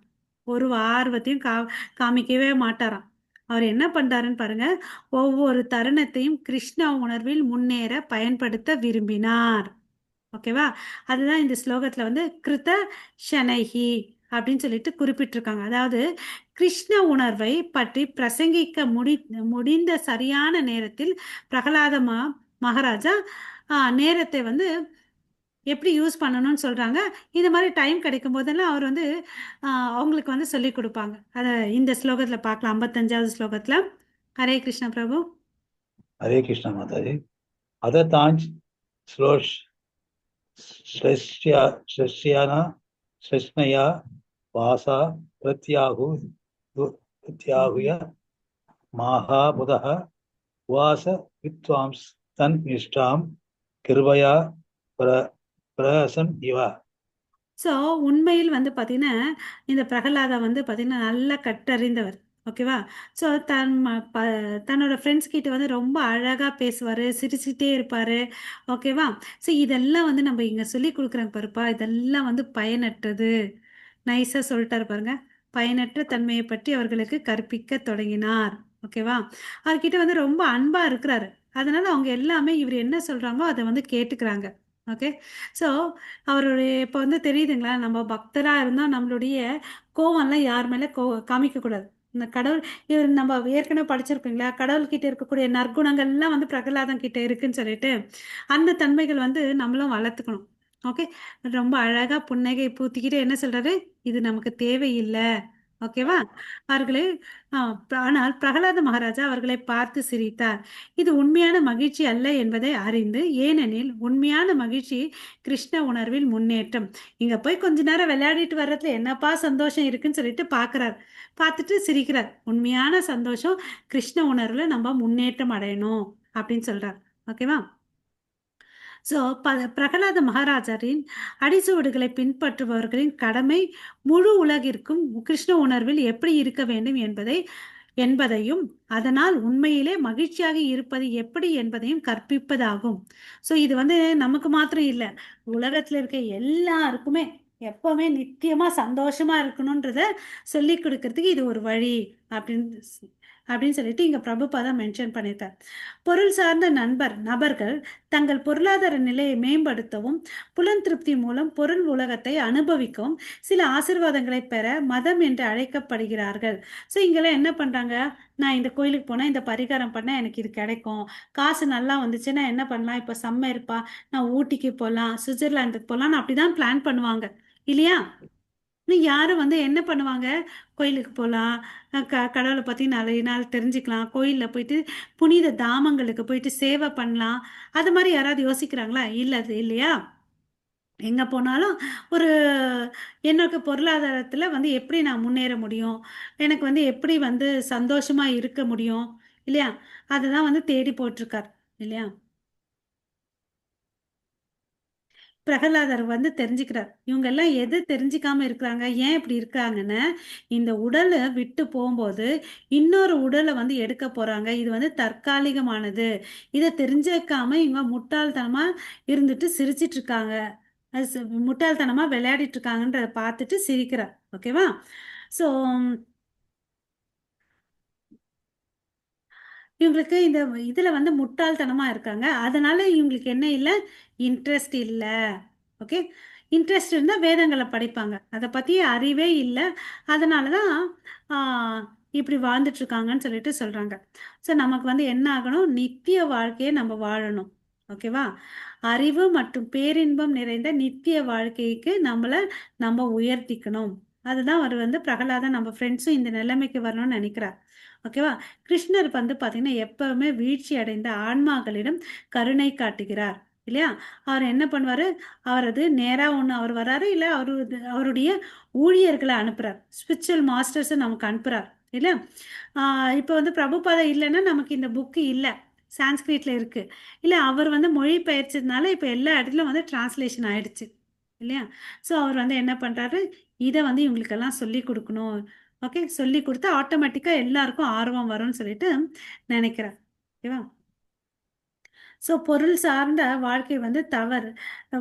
ஒரு ஆர்வத்தையும் காமிக்கவே மாட்டாராம். அவர் என்ன பண்றாருன்னு பாருங்க. ஒவ்வொரு தருணத்தையும் கிருஷ்ண உணர்வில் முன்னேற பயன்படுத்த விரும்பினார். ஓகேவா? அதுதான் இந்த ஸ்லோகத்துல வந்து கிருத ஷனைஹி அப்படின்னு சொல்லிட்டு குறிப்பிட்டிருக்காங்க. அதாவது கிருஷ்ண உணர்வை பற்றி பிரசங்கிக்க முடிந்த சரியான நேரத்தில் பிரகலாத மகாராஜா நேரத்தை வந்து எப்படி யூஸ் பண்ணணும்னு சொல்றாங்க. இந்த மாதிரி டைம் கிடைக்கும் போதெல்லாம் அவர் வந்து அவங்களுக்கு வந்து சொல்லி கொடுப்பாங்க. அதை இந்த ஸ்லோகத்துல பார்க்கலாம், 55வது ஸ்லோகத்துல. ஹரே கிருஷ்ண பிரபு. हरे कृष्ण माताजी। अदतांच श्लोष शस्याना शस्नया वासा प्रत्याहुय महाबुधः वास विद्वांस तन निष्ठाम कृपया प्रहसन इव। ஸோ உண்மையில் வந்து பார்த்தீங்கன்னா இந்த பிரகலாதா வந்து பார்த்தீங்கன்னா நல்லா கற்றறிந்தவர். ஓகேவா? ஸோ தன்னோட ஃப்ரெண்ட்ஸ் கிட்ட வந்து ரொம்ப அழகாக பேசுவார், சிரிச்சுட்டே இருப்பார். ஓகேவா? ஸோ இதெல்லாம் வந்து நம்ம இங்கே சொல்லி கொடுக்குறாங்க பாருப்பா, இதெல்லாம் வந்து பயனற்றது. நைஸாக சொல்லிட்டாரு பாருங்க. பயனற்ற தன்மையை பற்றி அவர்களுக்கு கற்பிக்க தொடங்கினார். ஓகேவா? அவர்கிட்ட வந்து ரொம்ப அன்பாக இருக்கிறாரு. அதனால அவங்க எல்லாமே இவர் என்ன சொல்கிறாங்களோ அதை வந்து கேட்டுக்கிறாங்க. ஓகே. ஸோ அவருடைய இப்போ வந்து தெரியுதுங்களா, நம்ம பக்தராக இருந்தால் நம்மளுடைய கோவம்லாம் யார் மேலே காமிக்கக்கூடாது. இந்த கடவுள் இவர் நம்ம ஏற்கனவே படிச்சிருப்பீங்களா, கடவுள்கிட்ட இருக்கக்கூடிய நற்குணங்கள்லாம் வந்து பிரகலாதம் கிட்ட இருக்குன்னு சொல்லிட்டு அந்த தன்மைகள் வந்து நம்மளும் வளர்த்துக்கணும். ஓகே. ரொம்ப அழகாக புன்னகை பூத்திக்கிட்டு என்ன சொல்கிறாரு, இது நமக்கு தேவையில்லை. ஓகேவா? அவர்களை ஆனால் பிரகலாத மகாராஜா அவர்களை பார்த்து சிரித்தார். இது உண்மையான மகிழ்ச்சி அல்ல என்பதை அறிந்து, ஏனெனில் உண்மையான மகிழ்ச்சி கிருஷ்ண உணர்வில் முன்னேற்றம். இங்க போய் கொஞ்ச நேரம் விளையாடிட்டு வர்றதுல என்னப்பா சந்தோஷம் இருக்குன்னு சொல்லிட்டு பார்க்கறார். பார்த்துட்டு சிரிக்கிறார். உண்மையான சந்தோஷம் கிருஷ்ண உணர்வுல நம்ம முன்னேற்றம் அடையணும் அப்படின்னு சொல்றார். ஓகேவா? ஸோ பிரகலாத மகாராஜரின் அடிச்சுவடுகளை பின்பற்றுபவர்களின் கடமை முழு உலகிற்கும் கிருஷ்ண உணர்வில் எப்படி இருக்க வேண்டும் என்பதையும் அதனால் உண்மையிலே மகிழ்ச்சியாக இருப்பது எப்படி என்பதையும் கற்பிப்பதாகும். ஸோ இது வந்து நமக்கு மாத்திரம் இல்லை, உலகத்தில் இருக்க எல்லாருக்குமே எப்பவுமே நித்தியமா சந்தோஷமா இருக்கணும்ன்றத சொல்லி கொடுக்கறதுக்கு இது ஒரு வழி அப்படின்னு அப்படின்னு சொல்லிட்டு இங்க பிரபுபாதா மென்ஷன் பண்ணியிருக்கார். பொருள் சார்ந்த நபர்கள் தங்கள் பொருளாதார நிலையை மேம்படுத்தவும் புலன் திருப்தி மூலம் பொருள் உலகத்தை அனுபவிக்கவும் சில ஆசீர்வாதங்களை பெற மதம் என்று அழைக்கப்படுகிறார்கள். ஸோ இங்கெல்லாம் என்ன பண்றாங்க, நான் இந்த கோயிலுக்கு போனா இந்த பரிகாரம் பண்ணா எனக்கு இது கிடைக்கும், காசு நல்லா வந்துச்சுன்னா என்ன பண்ணலாம், இப்போ சம்மர் இருப்பா நான் ஊட்டிக்கு போகலாம், சுவிட்சர்லாந்துக்கு போகலான்னு அப்படிதான் பிளான் பண்ணுவாங்க இல்லையா? யாரும் வந்து என்ன பண்ணுவாங்க, கோயிலுக்கு போகலாம், கடவுளை பற்றி நிறைய நாள் தெரிஞ்சுக்கலாம், கோயிலில் போயிட்டு புனித தாமங்களுக்கு போயிட்டு சேவை பண்ணலாம், அது மாதிரி யாராவது யோசிக்கிறாங்களா? இல்லை, அது இல்லையா? எங்கே போனாலும் ஒரு என்னோட பொருளாதாரத்தில் வந்து எப்படி நான் முன்னேற முடியும், எனக்கு வந்து எப்படி வந்து சந்தோஷமாக இருக்க முடியும் இல்லையா, அதுதான் வந்து தேடி போட்டிருக்கார் இல்லையா? பிரகலாதர் வந்து தெரிஞ்சுக்கிறார், இவங்க எல்லாம் எது தெரிஞ்சுக்காம இருக்கிறாங்க, ஏன் இப்படி இருக்காங்கன்னு. இந்த உடலை விட்டு போகும்போது இன்னொரு உடலை வந்து எடுக்க போறாங்க, இது வந்து தற்காலிகமானது, இதை தெரிஞ்சுக்காம இவங்க முட்டாள்தனமா இருந்துட்டு சிரிச்சிட்டு இருக்காங்க, முட்டாள்தனமா விளையாடிட்டு இருக்காங்கன்றத பார்த்துட்டு சிரிக்கிறார். ஓகேவா? ஸோ இவங்களுக்கு இந்த இதுல வந்து முட்டாள்தனமா இருக்காங்க, அதனால இவங்களுக்கு என்ன இல்லை, இன்ட்ரெஸ்ட் இல்லை. ஓகே, இன்ட்ரெஸ்ட் இருந்தால் வேதங்களை படிப்பாங்க, அதை பற்றி அறிவே இல்லை, அதனால தான் இப்படி வாழ்ந்துட்டு இருக்காங்கன்னு சொல்லிட்டு சொல்றாங்க. ஸோ நமக்கு வந்து என்ன ஆகணும், நித்திய வாழ்க்கையை நம்ம வாழணும். ஓகேவா? அறிவு மற்றும் பேரின்பம் நிறைந்த நித்திய வாழ்க்கைக்கு நம்ம உயர்த்திக்கணும். அதுதான் அவர் வந்து பிரகலாதன் நம்ம ஃப்ரெண்ட்ஸும் இந்த நிலைமைக்கு வரணும்னு நினைக்கிறார். ஓகேவா? கிருஷ்ணர் வந்து பார்த்தீங்கன்னா எப்பவுமே வீழ்ச்சி அடைந்த ஆன்மாக்களிடம் கருணை காட்டுகிறார் இல்லையா? அவர் என்ன பண்ணுவார், அவரது நேராக ஒன்று அவர் வராரு, இல்லை அவருடைய ஊழியர்களை அனுப்புகிறார், ஸ்பிரிச்சுவல் மாஸ்டர்ஸை நமக்கு அனுப்புகிறார் இல்லையா? இப்போ வந்து பிரபுபாதா இல்லைன்னா நமக்கு இந்த புக்கு இல்லை, சான்ஸ்கிரிட்டில் இருக்குது இல்லை, அவர் வந்து மொழி பெயர்ச்சதுனால இப்போ எல்லா இடத்துலையும் வந்து டிரான்ஸ்லேஷன் ஆயிடுச்சு இல்லையா? ஸோ அவர் வந்து என்ன பண்ணுறாரு, இதை வந்து இவங்களுக்கெல்லாம் சொல்லி கொடுக்கணும். ஓகே, சொல்லி கொடுத்தா ஆட்டோமேட்டிக்காக எல்லாருக்கும் ஆர்வம் வரும்னு சொல்லிட்டு நினைக்கிறேன். ஓகேவா? ஸோ பொருள் சார்ந்த வாழ்க்கை வந்து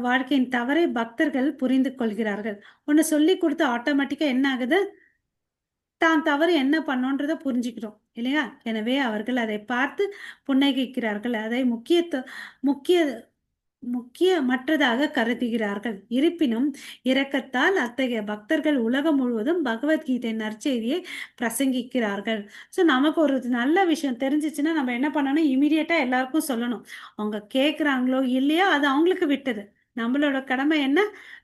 வாழ்க்கையின் தவறை பக்தர்கள் புரிந்து கொள்கிறார்கள். ஒன்று சொல்லி கொடுத்து ஆட்டோமேட்டிக்காக என்ன ஆகுது, தான் தவறு என்ன பண்ணோன்றதை புரிஞ்சுக்கிறோம் இல்லையா? எனவே அவர்கள் அதை பார்த்து புன்னகைக்கிறார்கள், அதை முக்கிய முக்கியமற்றதாக கருதுகிறார்கள். இருப்பினும் இரக்கத்தால் அத்தகைய பக்தர்கள் உலகம் முழுவதும் பகவத்கீதை நற்செய்தியை பிரசங்கிக்கிறார்கள். ஸோ நமக்கு ஒரு நல்ல விஷயம் தெரிஞ்சிச்சுன்னா நம்ம என்ன பண்ணணும், இமீடியட்டா எல்லாருக்கும் சொல்லணும். அவங்க கேட்குறாங்களோ இல்லையோ அது அவங்களுக்கு விட்டது, நம்மளோட கடமை என்ன,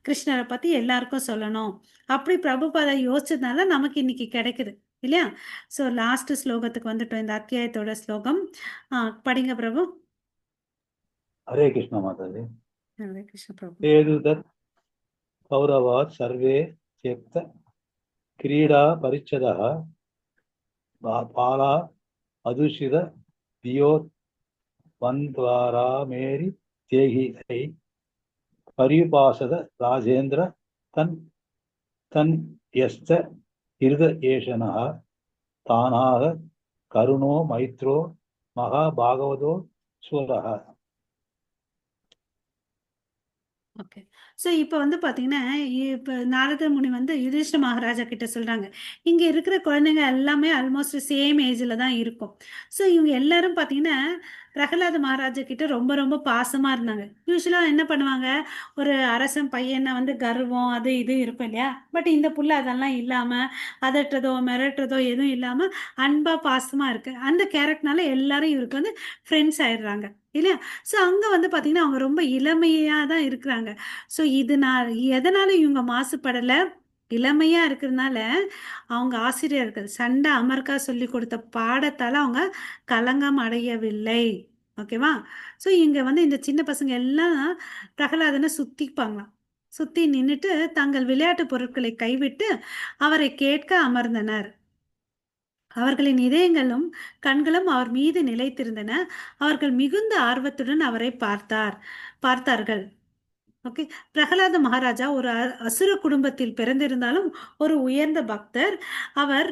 கிருஷ்ணரை பத்தி எல்லாருக்கும் சொல்லணும். அப்படி பிரபுபாதா யோசிச்சதுனால நமக்கு இன்னைக்கு கிடைக்குது இல்லையா? ஸோ லாஸ்ட் ஸ்லோகத்துக்கு வந்துட்டோம், இந்த அத்தியாயத்தோட ஸ்லோகம். படிங்க பிரபு. हरे कृष्ण माताजी। हरे कृष्ण प्रभु। एतद् कौरवात् सर्वे त्यक्त क्रीडा परिच्छदः बाला अदूषित दियो वन्द्वारा मेरि தேகி பரிபாசத ராஜேந்திர தன் தன் யஸ்த இருத ஏஷனः தானாக கருணோ மைத்ரோ மகாபாகவதோ சூரः. ஓகே, ஸோ இப்போ வந்து பார்த்தீங்கன்னா, இப்போ நாரத முனி வந்து யுதிஷ்ட மகாராஜா கிட்ட சொல்கிறாங்க, இங்கே இருக்கிற குழந்தைங்க எல்லாமே ஆல்மோஸ்ட் சேம் ஏஜில் தான் இருக்கும். ஸோ இவங்க எல்லாரும் பார்த்தீங்கன்னா பிரகலாத மகாராஜா கிட்ட ரொம்ப ரொம்ப பாசமாக இருந்தாங்க. யூஸ்வலாக என்ன பண்ணுவாங்க, ஒரு அரசன் பையனை வந்து கர்வம் அது இது இருக்கும் இல்லையா? பட் இந்த புள்ள அதெல்லாம் இல்லாமல் அதட்டுறதோ மிரட்டுறதோ எதுவும் இல்லாமல் அன்பாக பாசமாக இருக்கு, அந்த கேரக்டர்னால எல்லாரும் இவருக்கு வந்து ஃப்ரெண்ட்ஸ் ஆயிடுறாங்க இல்லையா? ஸோ அங்கே வந்து பார்த்தீங்கன்னா அவங்க ரொம்ப இளமையாக தான் இருக்கிறாங்க. ஸோ இது நான் எதனால இவங்க மாசுபடலை, இளமையா இருக்கிறதுனால அவங்க ஆசிரியர்கள் சண்டை அமர்க்கா சொல்லி கொடுத்த பாடத்தால அவங்க கலங்கம் அடையவில்லை. ஓகேவா? ஸோ இங்க வந்து இந்த சின்ன பசங்க எல்லாம் பிரகலாதனை சுத்திப்பாங்களாம். சுத்தி நின்னுட்டு தங்கள் விளையாட்டு பொருட்களை கைவிட்டு அவரை கேட்க அமர்ந்தனர். அவர்களின் இதயங்களும் கண்களும் அவர் மீது நிலைத்திருந்தன. அவர்கள் மிகுந்த ஆர்வத்துடன் அவரை பார்த்தார்கள். ஓகே. பிரகலாத மகாராஜா ஒரு அசுர குடும்பத்தில் பிறந்திருந்தாலும் ஒரு உயர்ந்த பக்தர். அவர்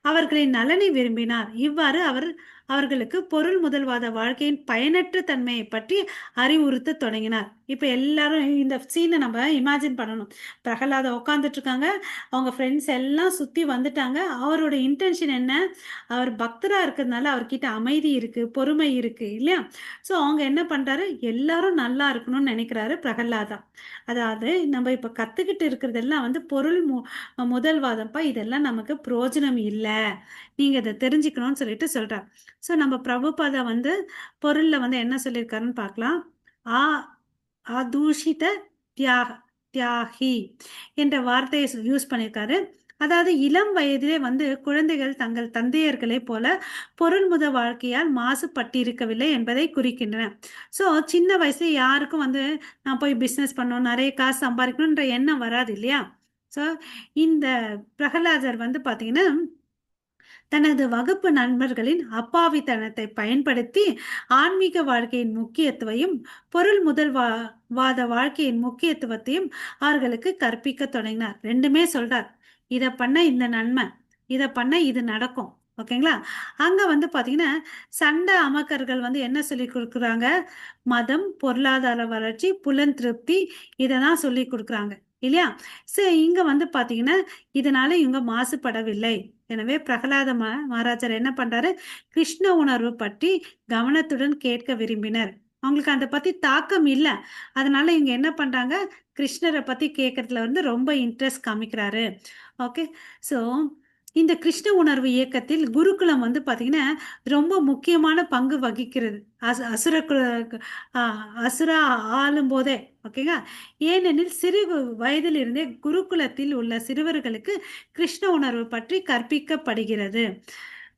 அவர்களின் நலனை விரும்பினார். இவ்வாறு அவர்களுக்கு பொருள் முதல்வாத வாழ்க்கையின் பயனற்ற தன்மையை பற்றி அறிவுறுத்த தொடங்கினார். இப்ப எல்லாரும் இந்த சீனை நம்ம இமேஜின் பண்ணணும். பிரகலாத உட்காந்துட்டு இருக்காங்க, அவங்க ஃப்ரெண்ட்ஸ் எல்லாம் சுத்தி வந்துட்டாங்க. அவரோட இன்டென்ஷன் என்ன? அவர் பக்தரா இருக்கிறதுனால அவர்கிட்ட அமைதி இருக்கு, பொறுமை இருக்கு இல்லையா? ஸோ அவங்க என்ன பண்றாரு, எல்லாரும் நல்லா இருக்கணும்னு நினைக்கிறாரு பிரகலாதா. அதாவது நம்ம இப்ப கத்துக்கிட்டு இருக்கிறதெல்லாம் வந்து பொருள் முதல்வாதம்ப்பா, இதெல்லாம் நமக்கு பிரயோஜனம் இல்லை, நீங்க இதை தெரிஞ்சுக்கணும்னு சொல்லிட்டு சொல்றார். ஸோ நம்ம பிரபுபாதா வந்து பொருள்ல வந்து என்ன சொல்லியிருக்காருன்னு பார்க்கலாம். ஆ அதூஷித தியாக தியாகி என்ற வார்த்தையை யூஸ் பண்ணியிருக்காரு. அதாவது இளம் வயதிலே வந்து குழந்தைகள் தங்கள் தந்தையர்களை போல பொருள் முத வாழ்க்கையால் மாசுபட்டிருக்கவில்லை என்பதை குறிக்கின்றன. ஸோ சின்ன வயசுல யாருக்கும் வந்து நான் போய் பிஸ்னஸ் பண்ணணும், நிறைய காசு சம்பாதிக்கணுன்ற எண்ணம் வராது இல்லையா? ஸோ இந்த பிரகலாதர் வந்து பார்த்தீங்கன்னா தனது வகுப்பு நண்பர்களின் அப்பாவித்தனத்தை பயன்படுத்தி ஆன்மீக வாழ்க்கையின் முக்கியத்துவையும் பொருள் வாத வாழ்க்கையின் முக்கியத்துவத்தையும் அவர்களுக்கு கற்பிக்க தொடங்கினார். ரெண்டுமே சொல்றார். இதை பண்ண இந்த நன்மை, இதை பண்ண இது நடக்கும். ஓகேங்களா? அங்க வந்து பாத்தீங்கன்னா சண்டை அமக்கர்கள் வந்து என்ன சொல்லி கொடுக்குறாங்க? மதம், பொருளாதார வளர்ச்சி, புலன் திருப்தி, இதெல்லாம் சொல்லி கொடுக்குறாங்க இல்லையா? சரி, இங்க வந்து பாத்தீங்கன்னா இதனால இவங்க மாசுபடவில்லை. எனவே பிரகலாத மகாராஜர் என்ன பண்றாரு, கிருஷ்ண உணர்வு பற்றி கவனத்துடன் கேட்க விரும்பினர். அவங்களுக்கு அதை பத்தி தாக்கம் இல்லை, அதனால இவங்க என்ன பண்றாங்க, கிருஷ்ணரை பத்தி கேட்கறதுல வந்து ரொம்ப இன்ட்ரெஸ்ட் காமிக்கிறாரு. ஓகே. ஸோ இந்த கிருஷ்ண உணர்வு இயக்கத்தில் குருகுலம் வந்து பாத்தீங்கன்னா ரொம்ப முக்கியமான பங்கு வகிக்கிறது. அசுரா ஆளும் போதே. ஓகேங்க. ஏனெனில் சிறு வயதில் இருந்தே குருகுலத்தில் உள்ள சிறுவர்களுக்கு கிருஷ்ண உணர்வு பற்றி கற்பிக்கப்படுகிறது.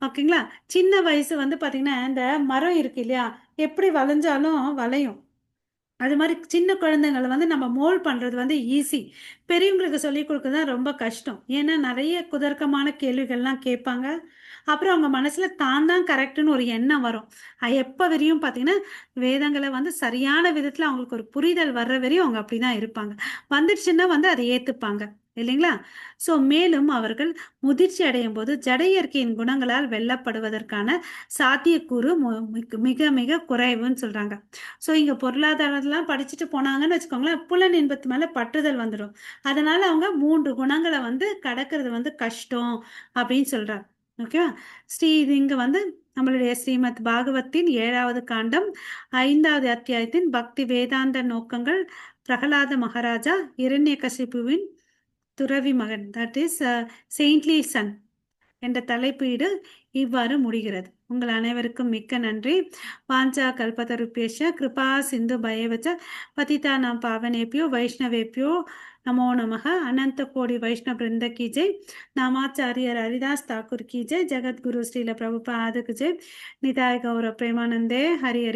ஓகேங்களா? சின்ன வயசு வந்து பாத்தீங்கன்னா இந்த மரம் இருக்கு இல்லையா, எப்படி வளைஞ்சாலும் வளையும். அது மாதிரி சின்ன குழந்தைங்களை வந்து நம்ம மோல்ட் பண்றது வந்து ஈஸி. பெரியவங்களுக்கு சொல்லி கொடுக்கறது தான் ரொம்ப கஷ்டம். ஏன்னா நிறைய குதர்க்கமான கேள்விகள்லாம் கேட்பாங்க. அப்புறம் அவங்க மனசுல தான் கரெக்டுன்னு ஒரு எண்ணம் வரும். எப்ப வரையும் பார்த்தீங்கன்னா வேதங்களை வந்து சரியான விதத்துல அவங்களுக்கு ஒரு புரிதல் வர்ற வரையும் அவங்க அப்படிதான் இருப்பாங்க. வந்துடுச்சுன்னா வந்து அதை ஏத்துப்பாங்க இல்லைங்களா? ஸோ மேலும் அவர்கள் முதிர்ச்சி அடையும் போது ஜட இயற்கையின் குணங்களால் வெல்லப்படுவதற்கான சாத்தியக்கூறு மிக மிக குறைவுன்னு சொல்றாங்க. ஸோ இங்க பொருளாதாரத்தெல்லாம் படிச்சுட்டு போனாங்கன்னு வச்சுக்கோங்களேன், புலன் இன்பத்து மேல பற்றுதல் வந்துடும். அதனால அவங்க 3 குணங்களை வந்து கடக்கிறது வந்து கஷ்டம் அப்படின்னு சொல்றாங்க. ஓகேவா? இங்க வந்து நம்மளுடைய ஸ்ரீமத் பாகவத்தின் 7வது காண்டம் 5வது அத்தியாயத்தின் பக்தி வேதாந்த நோக்கங்கள், பிரகலாத மகாராஜா இரண்யகசிபுவின் துறவி மகன், தட் இஸ் செயின்ட்லி சன் என்ற தலைப்பீடு இவ்வாறு முடிகிறது. உங்கள் அனைவருக்கும் மிக்க நன்றி. வாஞ்சா கல்பதருப்பேஷ கிருபா சிந்து பயவச்ச பதிதானாம் பாவனேபியோ வைஷ்ணவேபியோ நமோ நமக. அனந்த கோடி வைஷ்ணவ பிருந்த की जय. नामाचार्य हरिदास ठाकुर की जय. जगत गुरु श्रील प्रभुपाद की जय. निताय गौर प्रेमानंदे हरि हरि